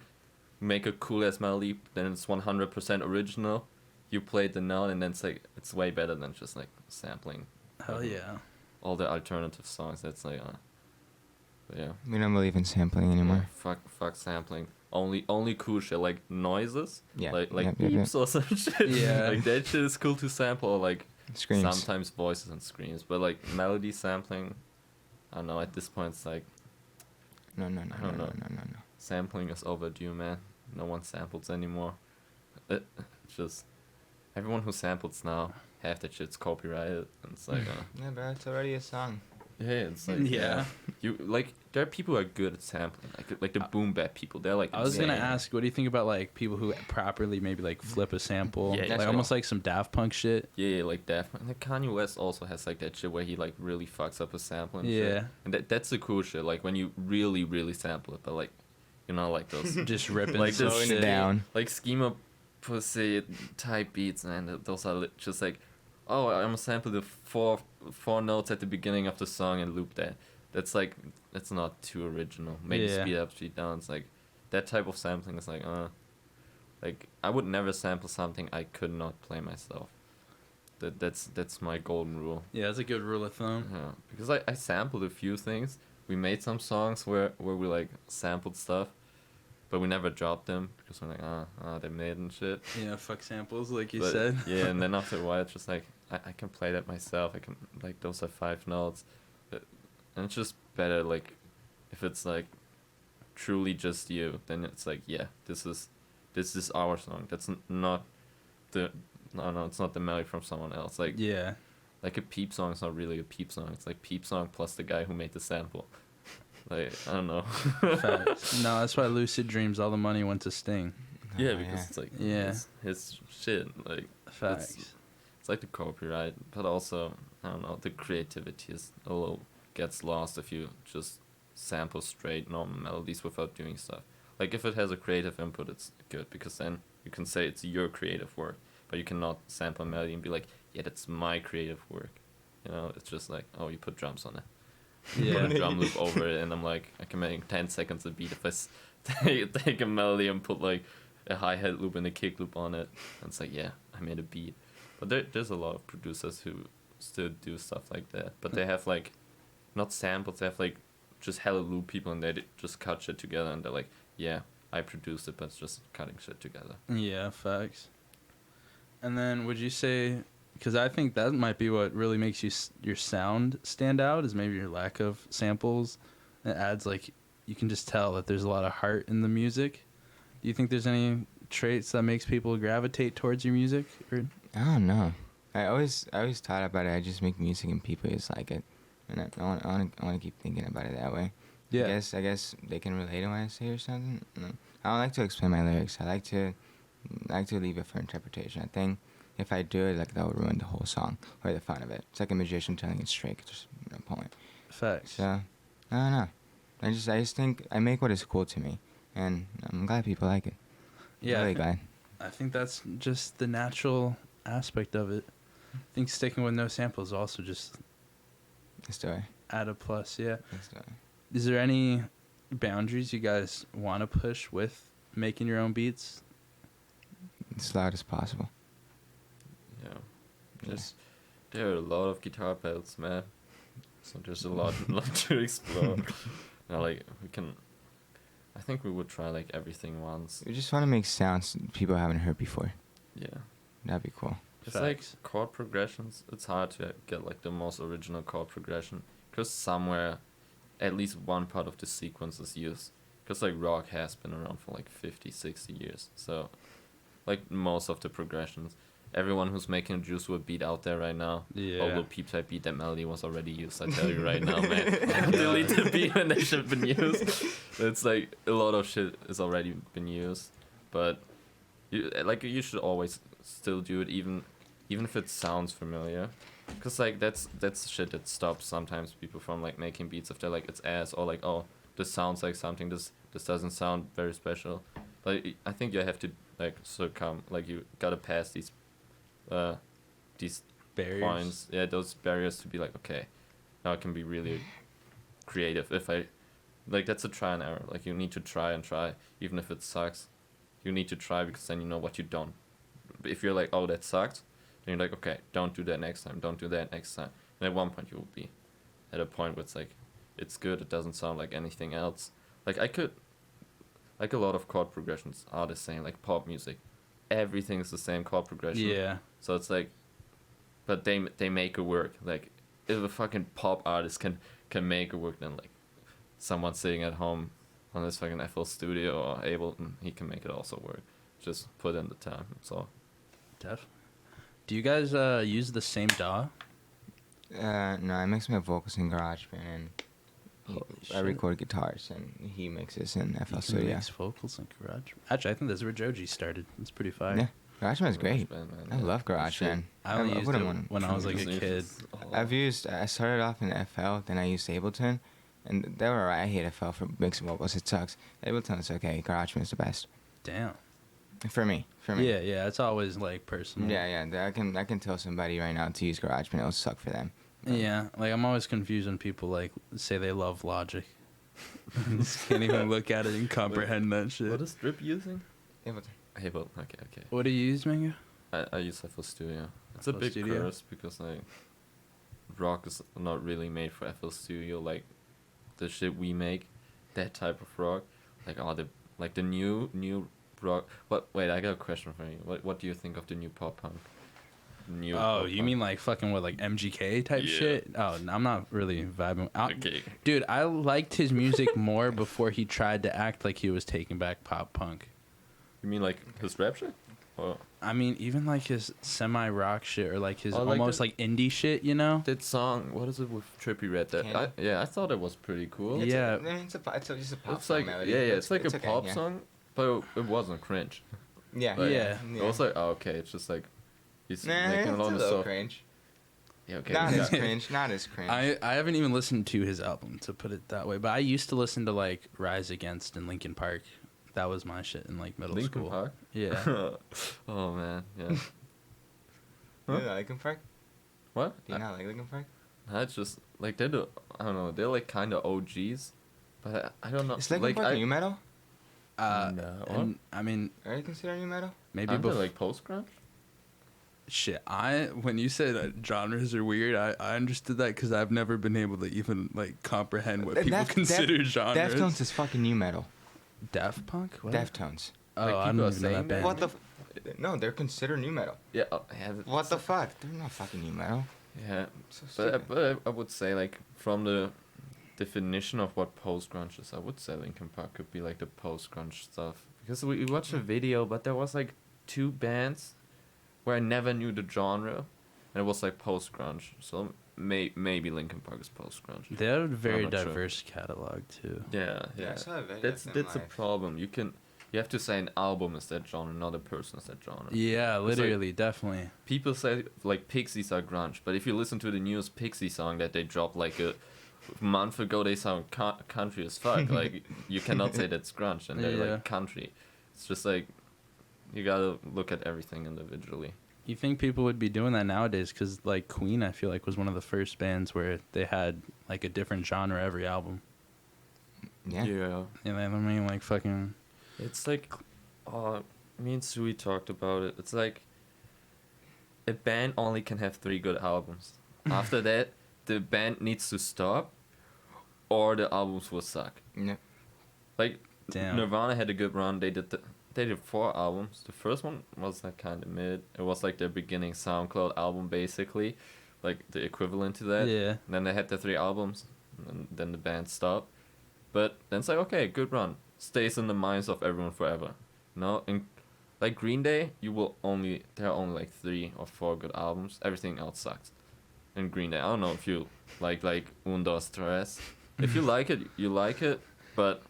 make a cool ass melody, then it's 100% original. You play the note and then it's way better than just like sampling. Hell yeah. All the alternative songs. That's like, but yeah. We don't believe in sampling anymore. Yeah, fuck sampling. Only cool shit like noises. Yeah. Like Yep, beeps or some shit. Yeah. Like that shit is cool to sample. Or like Screams. sometimes voices and screams, but like melody sampling, I don't know. At this point, it's like No. I don't know. Sampling is overdue, man. No one samples anymore. It's just everyone who samples now, half that shit's copyrighted, and it's like, Yeah, bro, it's already a song. yeah, it's like Yeah. You like there are people who are good at sampling, like the boom bap people. They're like I was gonna insane. ask, what do you think about like people who properly maybe like flip a sample, Yeah, like that's almost like some Daft Punk shit? Yeah, like Daft Punk. Like Kanye West also has like that shit where he like really fucks up a sample and Yeah. shit. And that's the cool shit. Like when you really sample it, but like you know like those Just ripping like this slowing shit it down. like schema pussy type beats, and those are just like, oh, I'm gonna sample the four notes at the beginning of the song and loop that. That's like that's not too original. Maybe Yeah. speed up, speed down. It's like that type of sampling is like I would never sample something I could not play myself. That's my golden rule. Yeah, that's a good rule of thumb. Yeah, because I sampled a few things. We made some songs where we like sampled stuff, but we never dropped them because we're like they're made and shit. Yeah, fuck samples, like you But, said. yeah, and then after a while, it's just like I can play that myself. I can, like, those are 5 notes. And it's just better, like, if it's, like, truly just you, then it's like, yeah, this is our song. That's not the, no, it's not the melody from someone else. Like, Yeah. like a Peep song is not really a Peep song. It's like Peep song plus the guy who made the sample. Like, I don't know. Facts. No, that's why Lucid Dreams, all the money went to Sting. Yeah, because it's like Yeah. his shit. Like, Facts. it's like the copyright, but also, I don't know, the creativity is a little gets lost if you just sample straight normal melodies without doing stuff. Like, if it has a creative input, it's good, because then you can say it's your creative work, but you cannot sample a melody and be like, yeah, that's my creative work. You know, it's just like, oh, you put drums on it. Yeah. Put a drum loop over it, and I'm like, I can make 10 seconds a beat if I take a melody and put like a hi-hat loop and a kick loop on it. And it's like, yeah, I made a beat. But there's a lot of producers who still do stuff like that. But they have like, not samples, they have like just hella loop people, and they just cut shit together, and they're like, yeah, I produced it, but it's just cutting shit together. Yeah, facts. And then would you say, because I think that might be what really makes you your sound stand out, is maybe your lack of samples. It adds, like, you can just tell that there's a lot of heart in the music. Do you think there's any traits that makes people gravitate towards your music? Or? I don't know. I always thought about it. I just make music and people just like it, and I want to keep thinking about it that way. Yeah. I guess they can relate to what I say or something. No. I don't like to explain my lyrics. I like to leave it for interpretation. I think if I do it, like, that would ruin the whole song or the fun of it. It's like a magician telling it straight, just no point. Facts. So I don't know. I just think I make what is cool to me, and I'm glad people like it. Yeah. Really glad. I think that's just the natural aspect of it. I think sticking with no samples also just The story. add a plus, yeah. The story. Is there any boundaries you guys want to push with making your own beats? As loud as possible. Yeah. Just, there are a lot of guitar pedals, man. So there's a lot to explore. Like, I think we would try, like, everything once. We just want to make sounds people haven't heard before. Yeah. That'd be cool. It's like chord progressions. It's hard to get, like, the most original chord progression, because somewhere at least one part of the sequence is used. Because, like, rock has been around for like 50, 60 years. So, like, most of the progressions, everyone who's making a Juice WRLD beat out there right now, Yeah. although Peep Type beat, that melody was already used, I tell you right now, man. Delete the beat when that shit been used. It's like, a lot of shit has already been used. But, you should always still do it, even if it sounds familiar. Because, like, that's shit that stops sometimes people from, like, making beats if they're like, it's ass, or like, oh, this sounds like something, this doesn't sound very special. Like, I think you have to, like, you gotta pass these barriers. points, yeah, those barriers, to be like, okay, now I can be really creative. If I, like, that's a try and error. Like, you need to try and try, even if it sucks. You need to try, because then you know what you don't. If you're like, oh, that sucked, then you're like, okay, don't do that next time, don't do that next time. And at one point you will be at a point where it's like, it's good, it doesn't sound like anything else. Like, a lot of chord progressions are the same, like pop music. Everything's the same chord progression. Yeah. So it's like, but they make it work. Like, if a fucking pop artist can make it work, then, like, someone sitting at home on this fucking FL Studio or Ableton, he can make it also work. Just put in the time, that's all. Definitely. Do you guys use the same DAW? No, I mix my vocals in GarageBand, and I record guitars, and he mixes in FL You Studio. can mix vocals in Garage. Actually, I think that's where Joji started. It's pretty fire. Yeah, GarageBand's great. GarageBand, man, I yeah. love GarageBand. I only used wouldn't it wanna when I was like a Music kid. is all- I started off in FL, then I used Ableton, and they were alright. I hate FL for mixing vocals. It sucks. Ableton is okay. GarageBand's the best. Damn. For me. Yeah, it's always like personal. Yeah. I can tell somebody right now to use GarageBand. It'll suck for them. Yeah, like I'm always confused when people like say they love Logic. Just can't even look at it and comprehend that shit. What is Drip using? Ableton. Ableton, okay. What do you use, Mango? I use FL Studio. It's a FL big Studio? curse, because, like, rock is not really made for FL Studio. Like, the shit we make, that type of rock, like, the new rock. Wait, I got a question for you. What do you think of the new pop punk? new. Oh, pop you punk. mean like fucking what, like MGK type Yeah. shit? Oh, no, I'm not really vibing. Okay. Dude, I liked his music more before he tried to act like he was taking back pop punk. You mean like his rap shit? Or I mean, even like his semi-rock shit or like his Oh, like almost the- like indie shit, you know? that song? What is it with Trippie Redd? That Candy? I thought it was pretty cool. Yeah. I mean, it's just a pop It's like melody. yeah, it's like a okay, pop yeah. song, but it wasn't cringe. Yeah, Like, Yeah. It was like oh, okay, it's just like he's Nah, making it's a a lot of little stuff. cringe. Yeah, okay. Not yeah. as cringe. Not as cringe. I haven't even listened to his album, to put it that way, but I used to listen to like Rise Against and Linkin Park. That was my shit in like middle Linkin school. Park. Yeah. Oh man, yeah. Do Huh? you like Linkin Park? What? Do you not like Linkin Park? It's just like I don't know. They're like kind of OGs, but I don't know. Is Linkin like Park new metal? No. And, I mean, Are you considered new metal? maybe aren't they before. like post grunge? Shit, when you said genres are weird, I understood that because I've never been able to even like comprehend what people consider genres. Deftones is fucking new metal. Daft Punk? What? Deftones. Oh, Like, I people don't are even know saying that band. that? What the? No, they're considered new metal. Yeah. Yeah. What the fuck? They're not fucking new metal. Yeah. So stupid. But I would say like from the definition of what post grunge is, I would say Linkin Park could be like the post grunge stuff because we watched a video, but there was like 2 bands where I never knew the genre, and it was like post grunge. So maybe Linkin Park is post grunge. They have a very not sure. diverse catalog too. Yeah, Yeah, yeah. I saw a video That's of them a live. problem. You have to say an album is that genre, not a person is that genre. Yeah, It's like- literally, definitely. People say like Pixies are grunge, but if you listen to the newest Pixie song that they dropped like a month ago, they sound country as fuck. Like you cannot say that's grunge, and they're Yeah. like country. It's just like you gotta look at everything individually. You think people would be doing that nowadays? Because like Queen, I feel like was one of the first bands where they had like a different genre every album. Yeah. Yeah. You know what I mean? Like fucking. It's like, me and Sui talked about it. It's like a band only can have 3 good albums. After that, the band needs to stop, or the albums will suck. Yeah. Like Damn. Nirvana had a good run. They did 4 albums. The first one was like kind of mid. It was like their beginning SoundCloud album, basically, like the equivalent to that. Yeah. And then they had the 3 albums, and then the band stopped. But then it's like, okay, good run. Stays in the minds of everyone forever. No, in like Green Day, there are only like 3 or 4 good albums. Everything else sucks. In Green Day, I don't know if you like Un, Dos, Tres. If you like it, you like it. But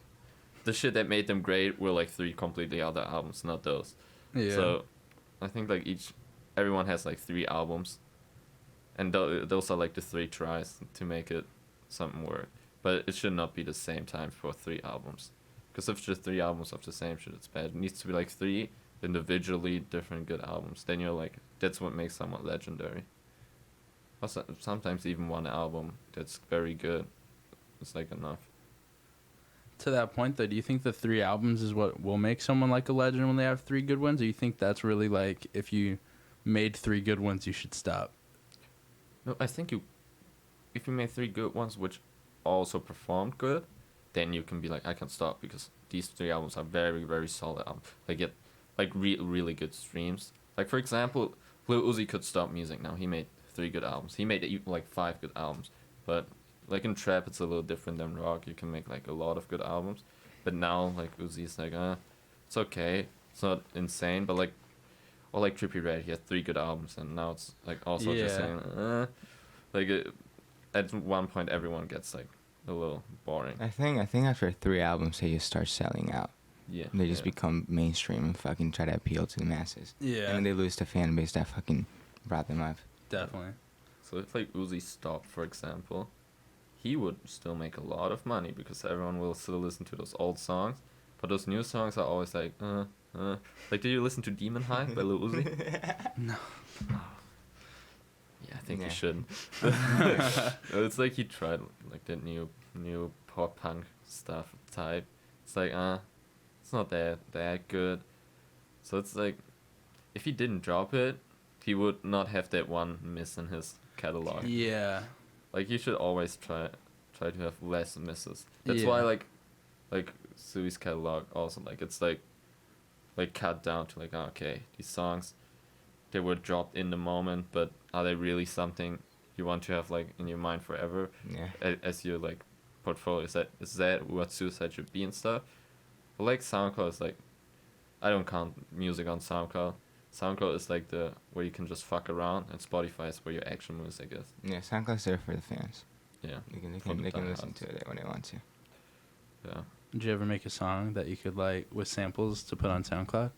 the shit that made them great were like 3 completely other albums, not those. Yeah. So, I think like everyone has like 3 albums, and those are like the 3 tries to make it something work. But it should not be the same time for 3 albums, because if it's just 3 albums of the same shit, it's bad. It needs to be like 3 individually different good albums. Then you're like, that's what makes someone legendary. Also, sometimes even 1 album that's very good, it's like enough. To that point, though, do you think the 3 albums is what will make someone like a legend when they have 3 good ones? Or you think that's really like if you made 3 good ones, you should stop? No, I think if you made 3 good ones which also performed good, then you can be like, I can stop because these 3 albums are very, very solid albums. They get like really good streams. Like for example, Lil Uzi could stop music now. He made 3 good albums. He made like 5 good albums. But like in trap, it's a little different than rock. You can make like a lot of good albums. But now like Uzi's like, it's okay. It's not insane. But like, or like Trippie Redd, he had 3 good albums, and now it's like also just Yeah. saying, at one point everyone gets like a little boring. I think after 3 albums they just start selling out. Yeah. They just yeah. become mainstream and fucking try to appeal to the masses. Yeah. And then they lose the fan base that fucking brought them up. Definitely. So if like Uzi stopped, for example, he would still make a lot of money because everyone will still listen to those old songs. But those new songs are always like, Like, did you listen to Demon High by Lil Uzi? No. Yeah, I think Yeah. you should. It's like he tried like the new pop punk stuff type. It's like it's not that good. So it's like, if he didn't drop it, he would not have that one miss in his catalog. Yeah. Like you should always try to have less misses. That's Yeah. why like Sui's catalog also like it's like cut down to like okay, these songs they were dropped in the moment, but are they really something you want to have like in your mind forever? Yeah. As your like portfolio, is that what Suicide should be and stuff? But like SoundCloud is like, I don't count music on SoundCloud. SoundCloud is like the where you can just fuck around, and Spotify is where your action moves, I guess. Yeah, SoundCloud's there for the fans. Yeah. They can listen to it when they want to. Yeah. Did you ever make a song that you could like with samples to put on SoundCloud?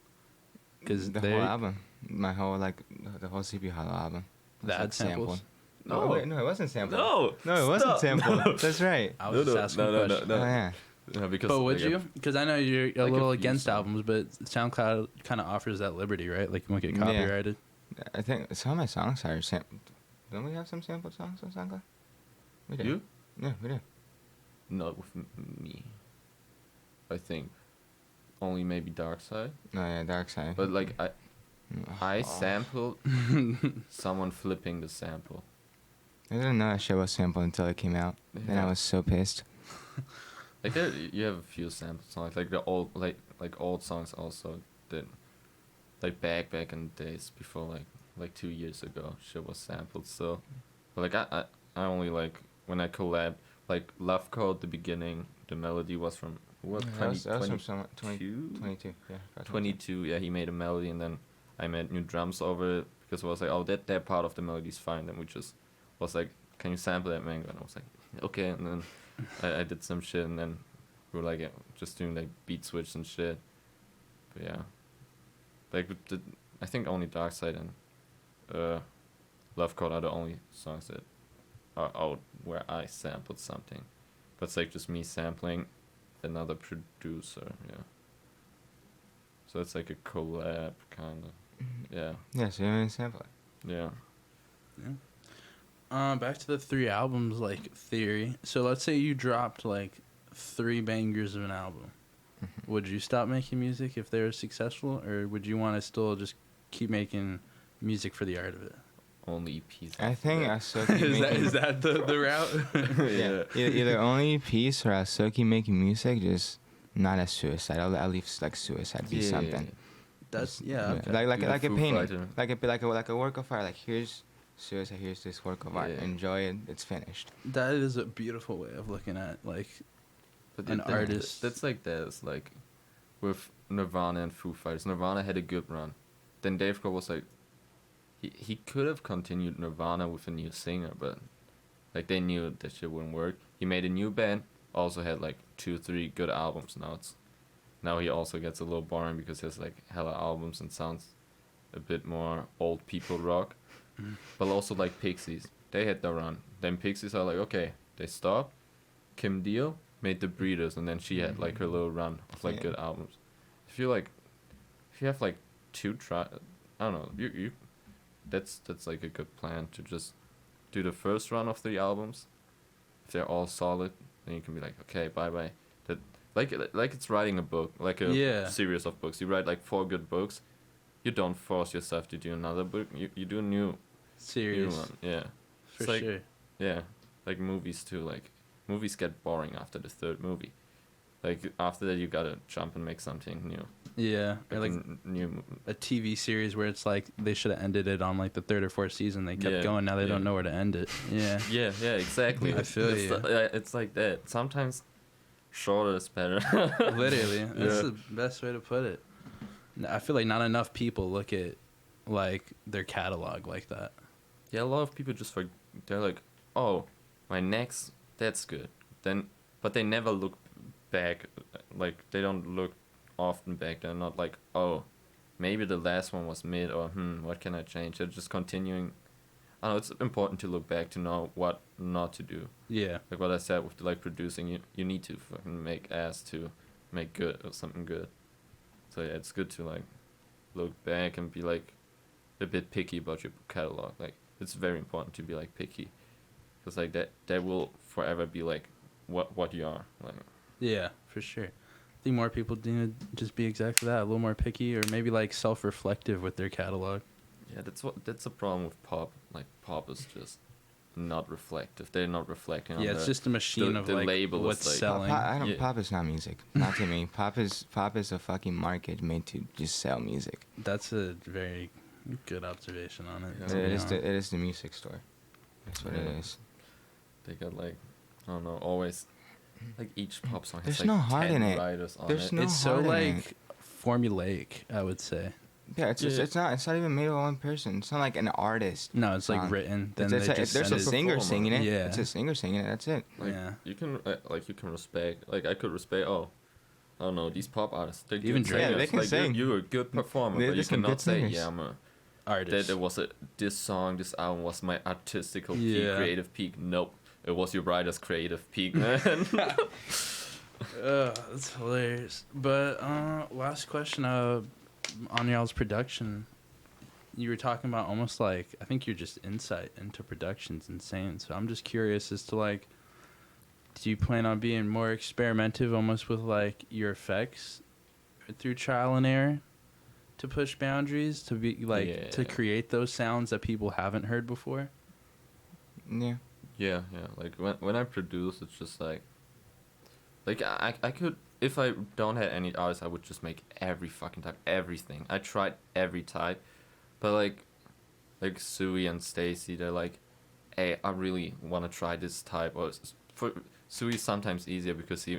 Because The whole album, my whole like the whole CP Hollow album. was, that like, had samples. No, wait, no, it wasn't sampled. No, it wasn't stop. sampled. No. That's right. I was just asking a question. Oh yeah. No, because But would like, you? Because I know you're a like a little few against songs. albums, but SoundCloud kind of offers that liberty, right? Like you won't get copyrighted. I think some of my songs are sampled. Don't we have some sampled songs on SoundCloud? We do. You? Yeah, we do. Not with me. I think only maybe Dark Side. Oh yeah, Dark Side. But like I Oh. sampled someone flipping the sample. I didn't know that shit was sampled until it came out. Then I Yeah. was so pissed. Like there, you have a few sample songs, like the old like old songs also did. Like back in the days before like 2 years ago, shit was sampled. So, but like I only like when I collab like Love Code. The beginning, the melody was from what Yeah, that was from 22? 22. Yeah. about 22. Yeah, he made a melody and then I made new drums over it because I was like, oh, that part of the melody is fine. Then we just was like, can you sample that mango? And I was like, okay. And then I did some shit and then we were like just doing like beat switch and shit. But yeah, like I think only Dark Side and Love Code are the only songs that are out where I sampled something. But it's like just me sampling another producer, yeah. So it's like a collab kind of, yeah, Yeah, so you didn't sample it. yeah. Back to the 3 albums, like theory. So let's say you dropped like 3 bangers of an album. Would you stop making music if they were successful, or would you want to still just keep making music for the art of it? Only EPs. I think I I still keep making... Is that the route? yeah. Either only peace or I'll still keep making music, just not as suicide. I'll leave like suicide be something. That's yeah. Okay. Like Be the a Foo painting, Fighter. like a work of art. Like here's suicide, here's this work of art. Yeah. Enjoy it. It's finished. That is a beautiful way of looking at like But an artist. That's like this, like with Nirvana and Foo Fighters. Nirvana had a good run. Then Dave Grohl was like, he could have continued Nirvana with a new singer, but like they knew that shit wouldn't work. He made a new band, also had like 2-3 good albums. Now he also gets a little boring because he has like hella albums and sounds a bit more old people rock. But also like Pixies, they had their run. Then Pixies are like, okay, they stopped. Kim Deal made The Breeders, and then she had like her little run of like good albums. If you have like 2 I don't know, you that's like a good plan to just do the first run of 3 albums. If they're all solid, then you can be like, okay, bye. That like it's writing a book, like a series of books. You write like 4 good books. You don't force yourself to do another book. You do a new series. one. Yeah. For It's like, sure. yeah, like movies too. Like movies get boring after the 3rd movie. Like after that, you gotta jump and make something new. Yeah, or like new. a TV series where it's like they should have ended it on like the 3rd or 4th season. They kept Yeah, going. Now they yeah. don't know where to end it. Yeah. Yeah, exactly. I feel it's you. It's like that. Sometimes shorter is better. Literally, that's Yeah. the best way to put it. I feel like not enough people look at like their catalog like that. Yeah, a lot of people just they're like, oh, my next, that's good. But they never look back. Like they don't look often back. They're not like, oh, maybe the last one was mid, or what can I change? They're just continuing. I don't know, it's important to look back to know what not to do. Yeah. Like what I said with like producing, you need to fucking make ass to make good or something good. So yeah, it's good to like look back and be like a bit picky about your catalog. Like it's very important to be like picky, because like that will forever be like what you are. Like Yeah, for sure. I think more people need to just be exactly that, a little more picky, or maybe like self-reflective with their catalog. yeah, that's a problem with pop. Like pop is just not reflective. They're not reflecting on Yeah, it's just a machine of the like label is what's like- selling. Yeah. Pop is not music. Not to me. Pop is a fucking market made to just sell music. That's a very Good observation on it. Yeah. to be It honest. is the music store. That's what it Yeah. is. They got like, I don't know, always like each pop song has There's like no heart 10 in it. writers on There's it. no It's so heart in like it. formulaic, I would say. Yeah, it's Yeah. it's not even made by one person. It's not like an artist. No, it's like song. written. Then It's they a, just there's send a it. singer performer. singing it. Yeah. It's a singer singing it. That's it. Like, Yeah. you can respect, like I could respect, oh, I don't know, these pop artists, they're Even good Drake. singers. Yeah, they can like, sing. You're a good performer, They're but you some good cannot say, singers. yeah, I'm a, Artist. that it was this song, this album was my artistical peak, Yeah. creative peak. Nope, it was your writer's creative peak, man. That's hilarious. But last question on y'all's production. You were talking about almost like, I think your just insight into production's insane. So I'm just curious as to like, do you plan on being more experimentative almost with like your effects through trial and error to push boundaries, to be like to Yeah. create those sounds that people haven't heard before? Yeah. Yeah, like when I produce, it's just like I could, if I don't have any artists, I would just make every fucking type, everything. I tried every type, but like Sui and Stacy, they're like, hey, I really want to try this type. Or for Sui, sometimes easier because he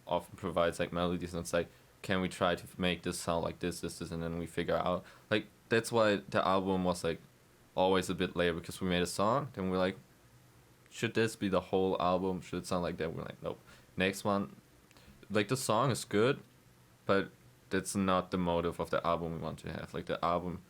often provides like melodies, and it's like, can we try to make this sound like this, and then we figure out. Like that's why the album was like always a bit later, because we made a song, then we're like, should this be the whole album? Should it sound like that? We're like, nope. Next one, like the song is good, but that's not the motive of the album we want to have. Like the album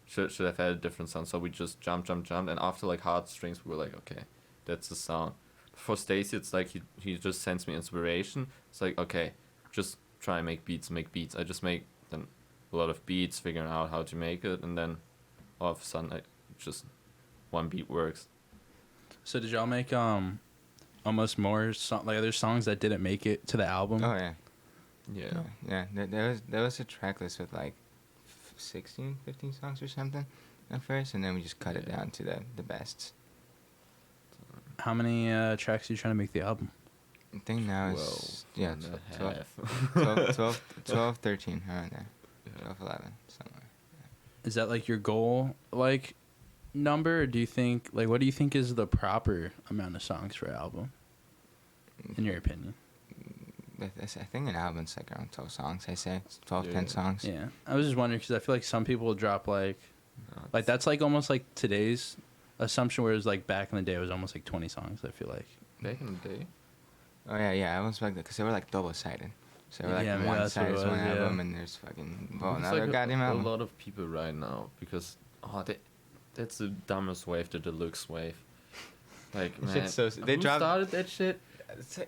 should have had a different sound. So we just jumped, and after like Heartstrings, we were like, okay, that's the sound. For Stacy, it's like he just sends me inspiration. It's like, okay, just try and make beats. I just make then a lot of beats, figuring out how to make it, and then all of a sudden, just one beat works. So did y'all make almost more like other songs that didn't make it to the album? Oh yeah. Yeah. Yeah. There was a track list with like 16, 15 songs or something at first, and then we just cut it Yeah. down to the best. How many tracks are you trying to make the album? I think now Well, it's yeah, and a 12, half. 12, 13, around there. Yeah. 12, 11, somewhere. Is that like your goal, like number, or do you think like what do you think is the proper amount of songs for an album, in your opinion? I think an album's like around 12 songs, I say. It's 12, Yeah. 10 songs. Yeah, I was just wondering because I feel like some people drop like that's like almost like today's assumption, whereas like back in the day it was almost like 20 songs. I feel like. Back in the day. Oh, yeah, I was like that because they were like double-sided. So they were like Yeah, maybe one that's what side it is was, one yeah. album, and there's fucking, well, It's another like goddamn a album. lot of people right now, because that's the dumbest wave, the deluxe wave. Like, Shit's man, so- they who dropped- started that shit?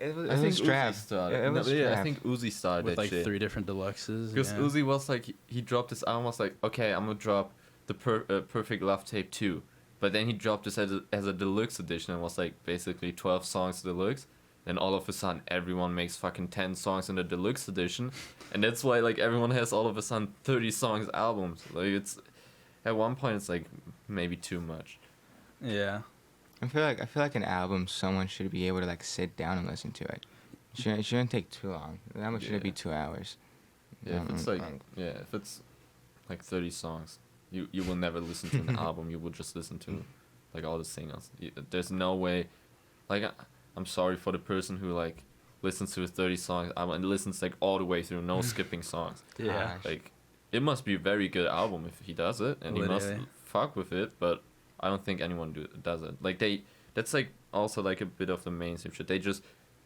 It was I think Strap. Uzi started. Yeah, it was I Strap. think Uzi started With that like shit. 3 different deluxes. Because yeah. Uzi was like, he dropped this album, was like, okay, I'm gonna drop the Perfect Love Tape 2. But then he dropped this as a deluxe edition, and was like basically 12 songs deluxe. Then all of a sudden, everyone makes fucking 10 songs in the deluxe edition. And that's why like everyone has all of a sudden 30 songs albums. Like it's, at one point it's like maybe too much. Yeah. I feel like an album, someone should be able to like sit down and listen to it. It shouldn't take too long. That much should be Yeah. 2 hours. Yeah, if it's like, if it's like 30 songs, you will never listen to an album. You will just listen to like all the singles. There's no way, like I'm sorry for the person who like listens to a 30 songs album and listens like all the way through, no skipping songs. Yeah. Like it must be a very good album if he does it, and he must Literally. fuck with it. But I don't think anyone does it. Like that's like also like a bit of the mainstream shit. They just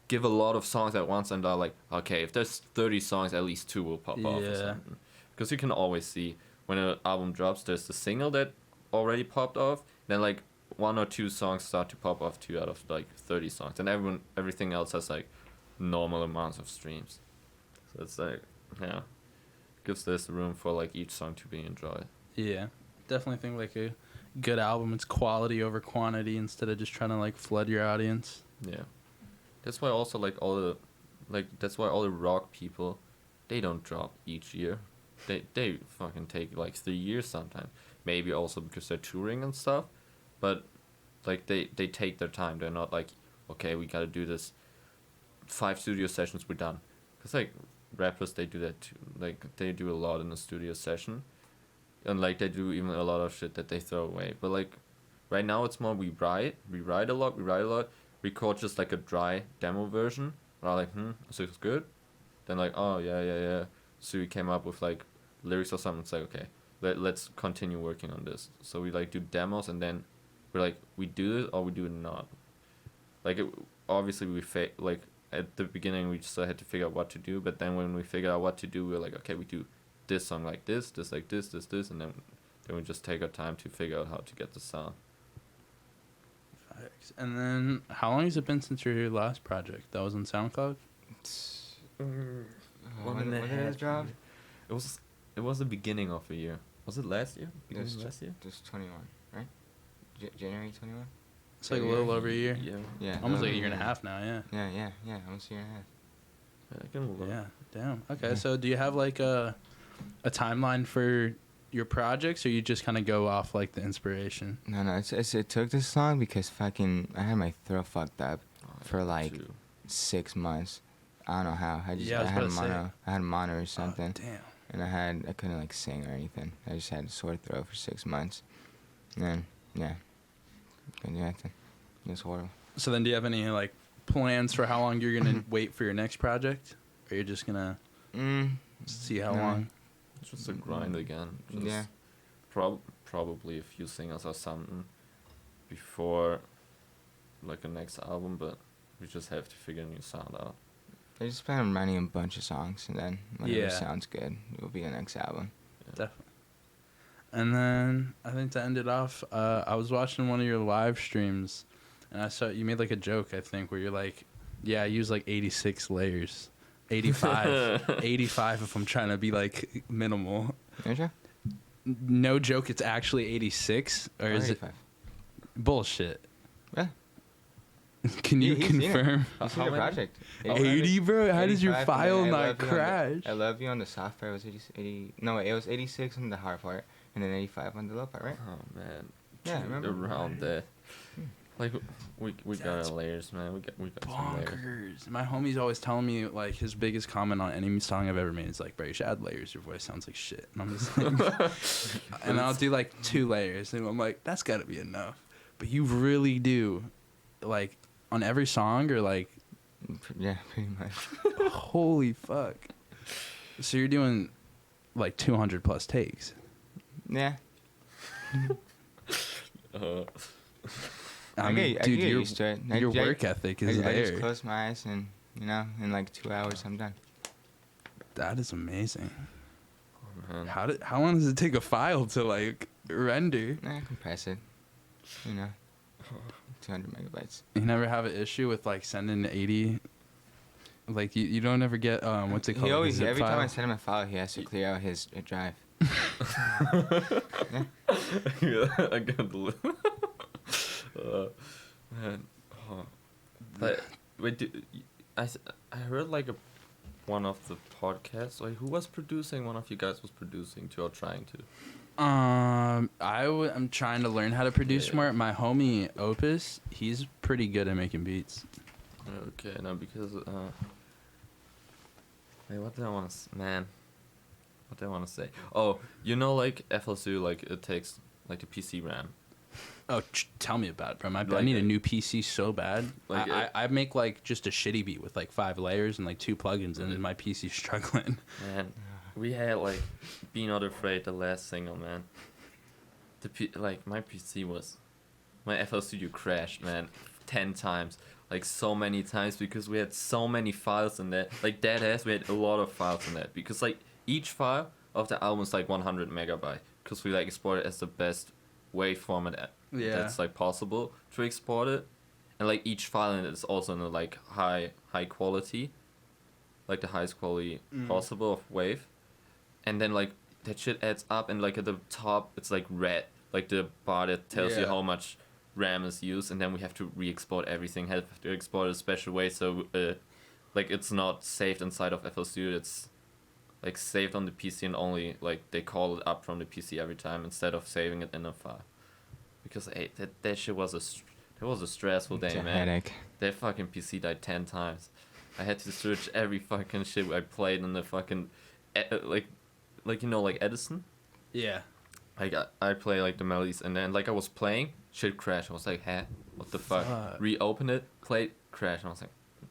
give a lot of songs at once and are like, okay, if there's 30 songs, at least 2 will pop off or Yeah. something. Because you can always see when an album drops, there's the single that already popped off, then like 1 or 2 songs start to pop off 2 out of like 30 songs, and everything else has like normal amounts of streams. So it's like, yeah, gives this room for like each song to be enjoyed. Yeah. Definitely think like a good album, it's quality over quantity instead of just trying to like flood your audience. Yeah, that's why also like that's why all the rock people, they don't drop each year. They fucking take like 3 years sometimes. Maybe also because they're touring and stuff, but like they take their time. They're not like, okay, we gotta do this 5 studio sessions, we're done. Cause like rappers, they do that too. Like they do a lot in a studio session, and like they do even a lot of shit that they throw away. But like right now it's more we write a lot, record just like a dry demo version. And I'm like, this is good. Then like, oh yeah. So we came up with like lyrics or something. It's like, okay, let's continue working on this. So we like do demos, and then we're like, we do it or we do it not. Like obviously like at the beginning we still had to figure out what to do, but then when we figured out what to do, we're like, okay, we do this song like this like this, and then we just take our time to figure out how to get the sound. Facts. And then, how long has it been since your last project? That was on SoundCloud? When did it drop? It was the beginning of the year. Was it last year? Last year? Just 21, right? January 21? It's like a little over a year. Yeah. Almost like a year and a half now, yeah. Yeah. Almost a year and a half. I can look. Yeah, damn. Okay, Yeah. so do you have like a timeline for your projects, or you just kind of go off like the inspiration? No, it took this long because fucking I had my throat fucked up for like 6 months. I don't know how. I had mono or something. Oh, damn. And I couldn't like sing or anything. I just had a sore throat for 6 months. And then couldn't do anything. It was horrible. So then, do you have any like plans for how long you're gonna wait for your next project, or you're just gonna see how long? It's just a grind again. Just probably a few singles or something before like a next album, but we just have to figure a new sound out. I just plan on writing a bunch of songs, and then whenever sounds good, it will be the next album. Yeah. Definitely. And then I think to end it off, I was watching one of your live streams, and I saw you made like a joke, I think, where you're like, yeah, I use like 86 layers. 85. 85 if I'm trying to be like minimal. Sure? No joke, it's actually 86? Or is 85. it bullshit? Yeah. Can you He's confirm? You see the project. 80, bro? How does your 85, file and then not crash? I Love You on the soft part was 80. No, wait, it was 86 on the hard part, and then 85 on the low part, right? Oh man. Yeah, I remember. Around there. Like we got our layers, man. We got some layers. Bonkers. My homie's always telling me like his biggest comment on any song I've ever made is like, bro, you should add layers. Your voice sounds like shit. And I'm just like, and I'll do like 2 layers, and I'm like, that's got to be enough. But you really do, like, on every song, or like, Yeah, pretty much. holy fuck. So you're doing like 200 plus takes. Yeah. I mean, get dude, used to it. your work ethic is I there. just close my eyes and, in like 2 hours I'm done. That is amazing. Oh, man. How long does it take a file to like render? Compress it. 200 megabytes. You never have an issue with like sending 80. Like you don't ever get what's it called? He always zip every file? time I send him a file, he has to clear out his drive. Yeah, I got the man. But wait, I heard like one of the podcasts. Like, who was producing? One of you guys was producing too, or trying to. I'm trying to learn how to produce more. My homie Opus, he's pretty good at making beats. Okay, no, because wait, what did I want to man? What did I want to say? Oh, like FLSU, like it takes like the PC RAM. Oh, tell me about it, bro. I Like need a new PC so bad. Like I make like just a shitty beat with like 5 layers and like 2 plugins, and then my PC's struggling. Man, we had like Be Not Afraid, the last single, man. My PC my FL Studio crashed, man, 10 times. Like so many times because we had so many files in there. Like dead ass, we had a lot of files in there because like each file of the album is like 100 megabyte because we like export it as the best wave format that's like possible to export it, and like each file in it is also in a like high quality, like the highest quality possible of wave, and then like that shit adds up, and like at the top it's like red, like the bar that tells you how much RAM is used, and then we have to re-export everything, have to export it a special way so like it's not saved inside of FL Studio, it's like saved on the PC, and only like they call it up from the PC every time instead of saving it in a file. Because hey, that shit was a stressful day, man. Headache. That fucking PC died 10 times. I had to search every fucking shit I played in the fucking like Edison. Yeah. like I play like the melodies, and then like I was playing, shit crashed. I was like, "Huh, what the fuck?" Reopen it, played, crash. And I was like,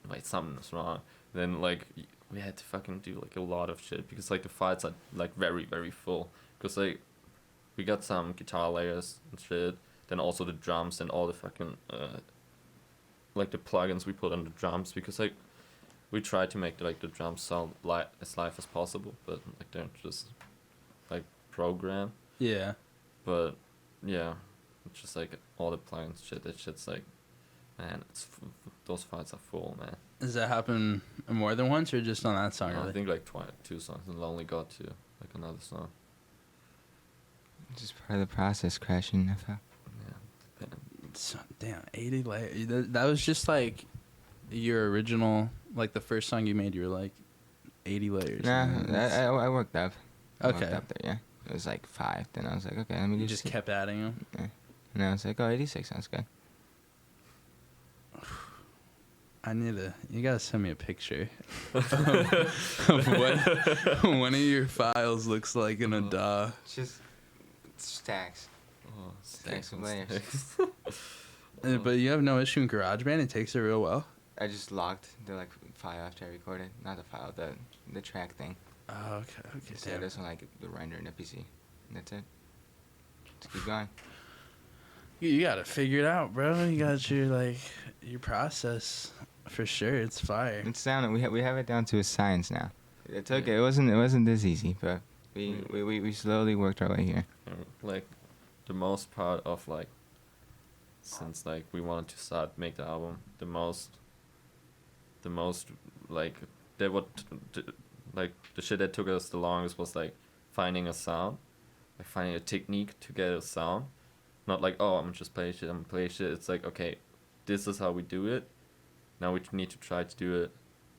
"Wait, something's wrong." Then like we had to fucking do like a lot of shit because like the files are like very very full. Because like we got some guitar layers and shit. Then also the drums and all the fucking like the plugins we put on the drums, because like we tried to make like the drums sound as live as possible, but like they're just like programmed. Yeah. But yeah, it's just like all the plugins shit. That shit's like, man, those files are full, man. Does that happen more than once or just on that song? No, Really? I think like 2 songs, and only got to like another song. Just part of the process, crashing FL. Yeah. So, damn, 80 layers. That was just like your original, like the first song you made. You were like 80 layers. Nah, I worked up. I Okay. worked up there, yeah. It was like 5. Then I was like, okay, let me You just just kept adding them. Yeah. And I was like, oh, 86 sounds good. You gotta send me a picture of what one of your files looks like in a DAW. It's just stacks. Oh, Stacks of layers. But you have no issue in GarageBand. It takes it real well. I just locked the like file after I recorded. Not the file, the track thing. Oh, okay. Just yeah, this one like the render in the PC. And that's it. Just keep going. You gotta figure it out, bro. You got your process for sure. It's fire. It's down. We have it down to a science now. It took it wasn't this easy, but we slowly worked our way here. Like the most part of like, since like we wanted to make the album, the most like like the shit that took us the longest was like finding a sound, like finding a technique to get a sound. Not like, oh, I'm just play shit, It's like, okay, this is how we do it. Now we need to try to do it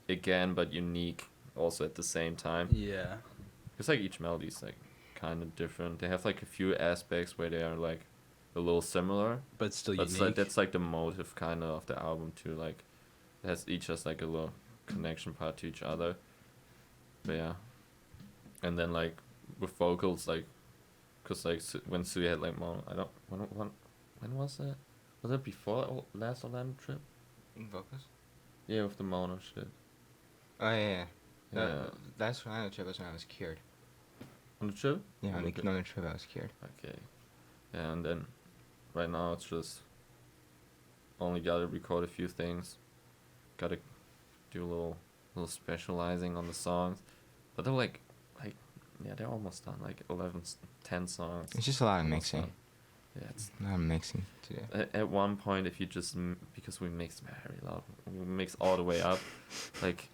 again, but unique also at the same time. Yeah. It's like each melody is like kind of different. They have like a few aspects where they are like a little similar, But still but unique. that's like the motive kind of the album too. Like, each has like a little connection part to each other. But yeah, and then like with vocals, like, cause like when Sui had like mono, when was that? Was it before last Orlando trip? Vocals? Yeah, with the mono shit. Oh yeah. Yeah. That's when I trip was when I was cured. On the trip? Yeah, on the Okay. trip I was cured. Okay. Yeah, and then right now it's just only gotta record a few things. Gotta do a little specializing on the songs. But they're like yeah, they're almost done. Like 10 songs. It's just a lot of Almost mixing. done. Yeah, it's A lot of mixing to do. at one point, if you just because we mix very loud, we mix all the way up, like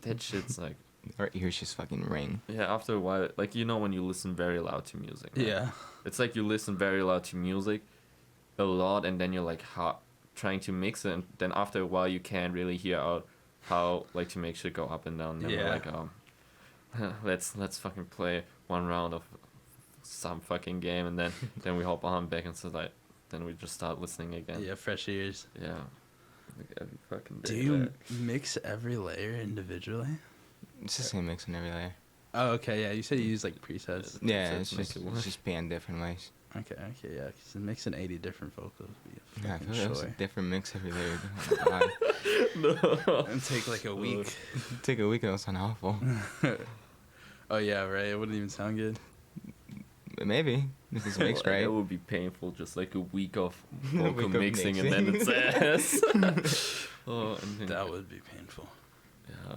that shit's like, Our ears just fucking ring. yeah, after a while, like, you know, when you listen very loud to music, right? Yeah. It's like you listen very loud to music a lot, and then you're like trying to mix it, and then after a while you can't really hear out how like to make shit go up and down. Then we're Yeah. like, let's fucking play one round of some fucking game, and then we hop on back, and so like then we just start listening again. Yeah, fresh ears. Yeah. Like every fucking day. Do you man. mix every layer individually? It's the same mix in every layer. Oh, okay, yeah. You said you use like presets. Yeah, Presets it's make just it work. it's just banned different ways. Okay, yeah. Because mixing 80 different vocals would be a Yeah, I fucking feel like it was a chore. different mix every layer. Oh my God. No. And take like a week. It'd take a week and it would sound awful. Oh yeah, right. It wouldn't even sound good. But maybe if it's mixed right. It would be painful, just like a week of A vocal week of mixing, and then it's ass. Oh, and then, That would be painful. yeah.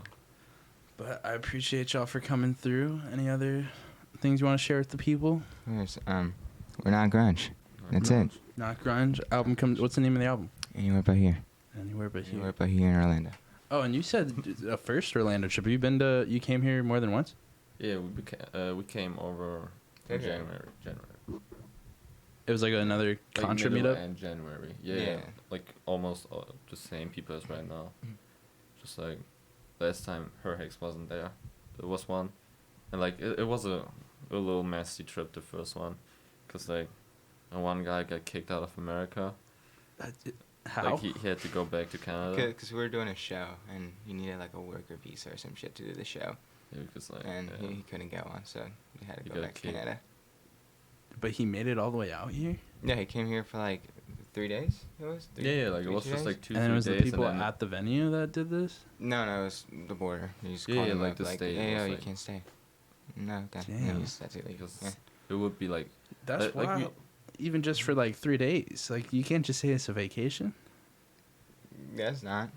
But I appreciate y'all for coming through. Any other things you want to share with the people? There's, we're not grunge. That's it. Not grunge. Album comes. What's the name of the album? Anywhere but here. Anywhere but here. Anywhere but here in Orlando. Oh, and you said a first Orlando trip. Have you been to? You came here more than once? Yeah, we came over in February. January. It was like another Like Contra middle meetup. and January. Yeah, Yeah. like almost the same people as right now. Just like last time her Hex wasn't there. There was one, and like it was a little messy trip, the first one, cause like one guy got kicked out of America. How? Like he had to go back to Canada. Because we were doing a show and you needed like a worker visa or some shit to do the show. Yeah, because like And yeah. he couldn't get one, so we had to He go got back to kicked. Canada. But he made it all the way out here? Yeah, he came here for like 3 days. It was. Yeah, like it was 2 just days? like 2 And it 3 was days. the people and then, at the venue that did this? No, it was the border. You just Yeah, called yeah, him like up, the like, state hey, was yo, you like- can't stay. No, that, Damn. that's illegal. because Yeah. it would be like That's like wild. Even just for like 3 days. Like, you can't just say it's a vacation. That's not.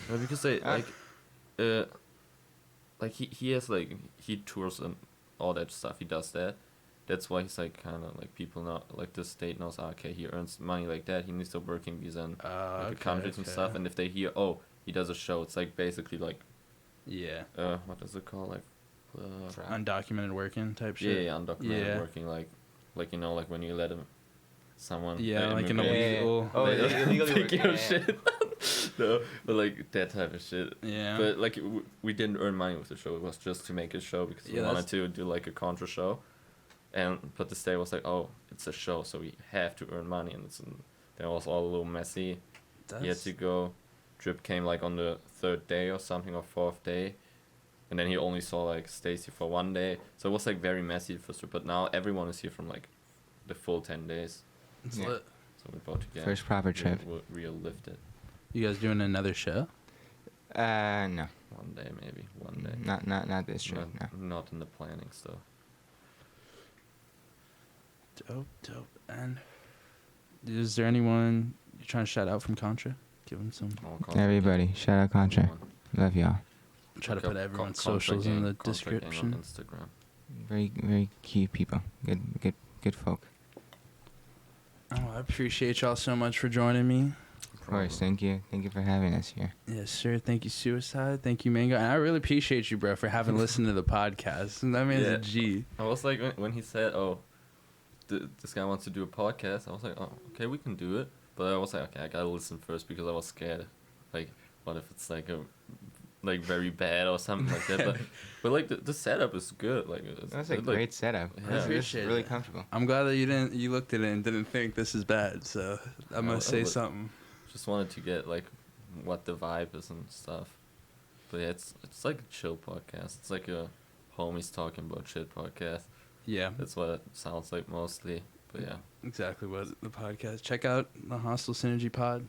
no, because they like he has like he tours and all that stuff. He does that. That's why he's like kind of like people know like the state knows okay he earns money like that. He needs a working visa and like the countries and stuff. And if they hear he does a show, it's like basically like Yeah. what is it called, like Undocumented working type yeah, shit. undocumented Yeah. working, like you know, like when you let someone Yeah, like an immigrant- illegal. Oh, Like, illegally pick working, your yeah. shit. No, but like that type of shit. Yeah. But like we didn't earn money with the show. It was just to make a show because we Yeah, wanted to do like a Contra show, but the state was like, oh, it's a show, so we have to earn money, and that was all a little messy. He had to go. Drip came like on the 3rd day or something, or 4th day, and then he only saw like Stacy for 1 day, so it was like very messy for Drip. But now everyone is here from like the full 10 days, It's Yeah. lit. so we're about to get First proper trip. real lifted. You guys doing another show? No. 1 day maybe, 1 day. Not this trip. No. Not in the planning stuff. Dope. And is there anyone you're trying to shout out from Contra? Give them some. All Contra Everybody, gang, shout out Contra. everyone. Love y'all. Try to Look put up everyone's Contra socials gang, in the Contra gang description. on Instagram. Very cute people. Good folk. Oh, I appreciate y'all so much for joining me. Of course, thank you for having us here. Yes, sir. Thank you, Suicide. Thank you, Mango. And I really appreciate you, bro, for having listened to the podcast. That man's Yeah. a G. I was like, when he said, "Oh, this guy wants to do a podcast," I was like, "Oh, okay, we can do it." But I was like, "Okay, I gotta listen first because I was scared. Like, what if it's like very bad or something like that?" But like the setup is good. Like That's a like, great setup. Yeah. It's Appreciate really it. comfortable. I'm glad that you looked at it and didn't think this is bad. So I must say something. Just wanted to get like what the vibe is and stuff. But yeah, it's like a chill podcast. It's like a homies talking about shit podcast. Yeah, That's what it sounds like mostly. But yeah. exactly what the podcast. Check out the Hostile Synergy Pod.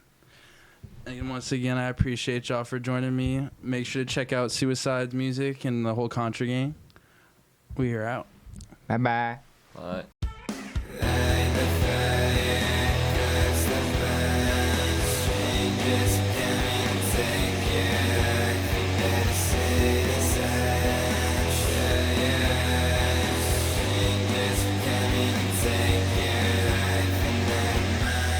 And once again, I appreciate y'all for joining me. Make sure to check out Suicide's music and the whole Contra gang. We are out. Bye-bye. Bye. Just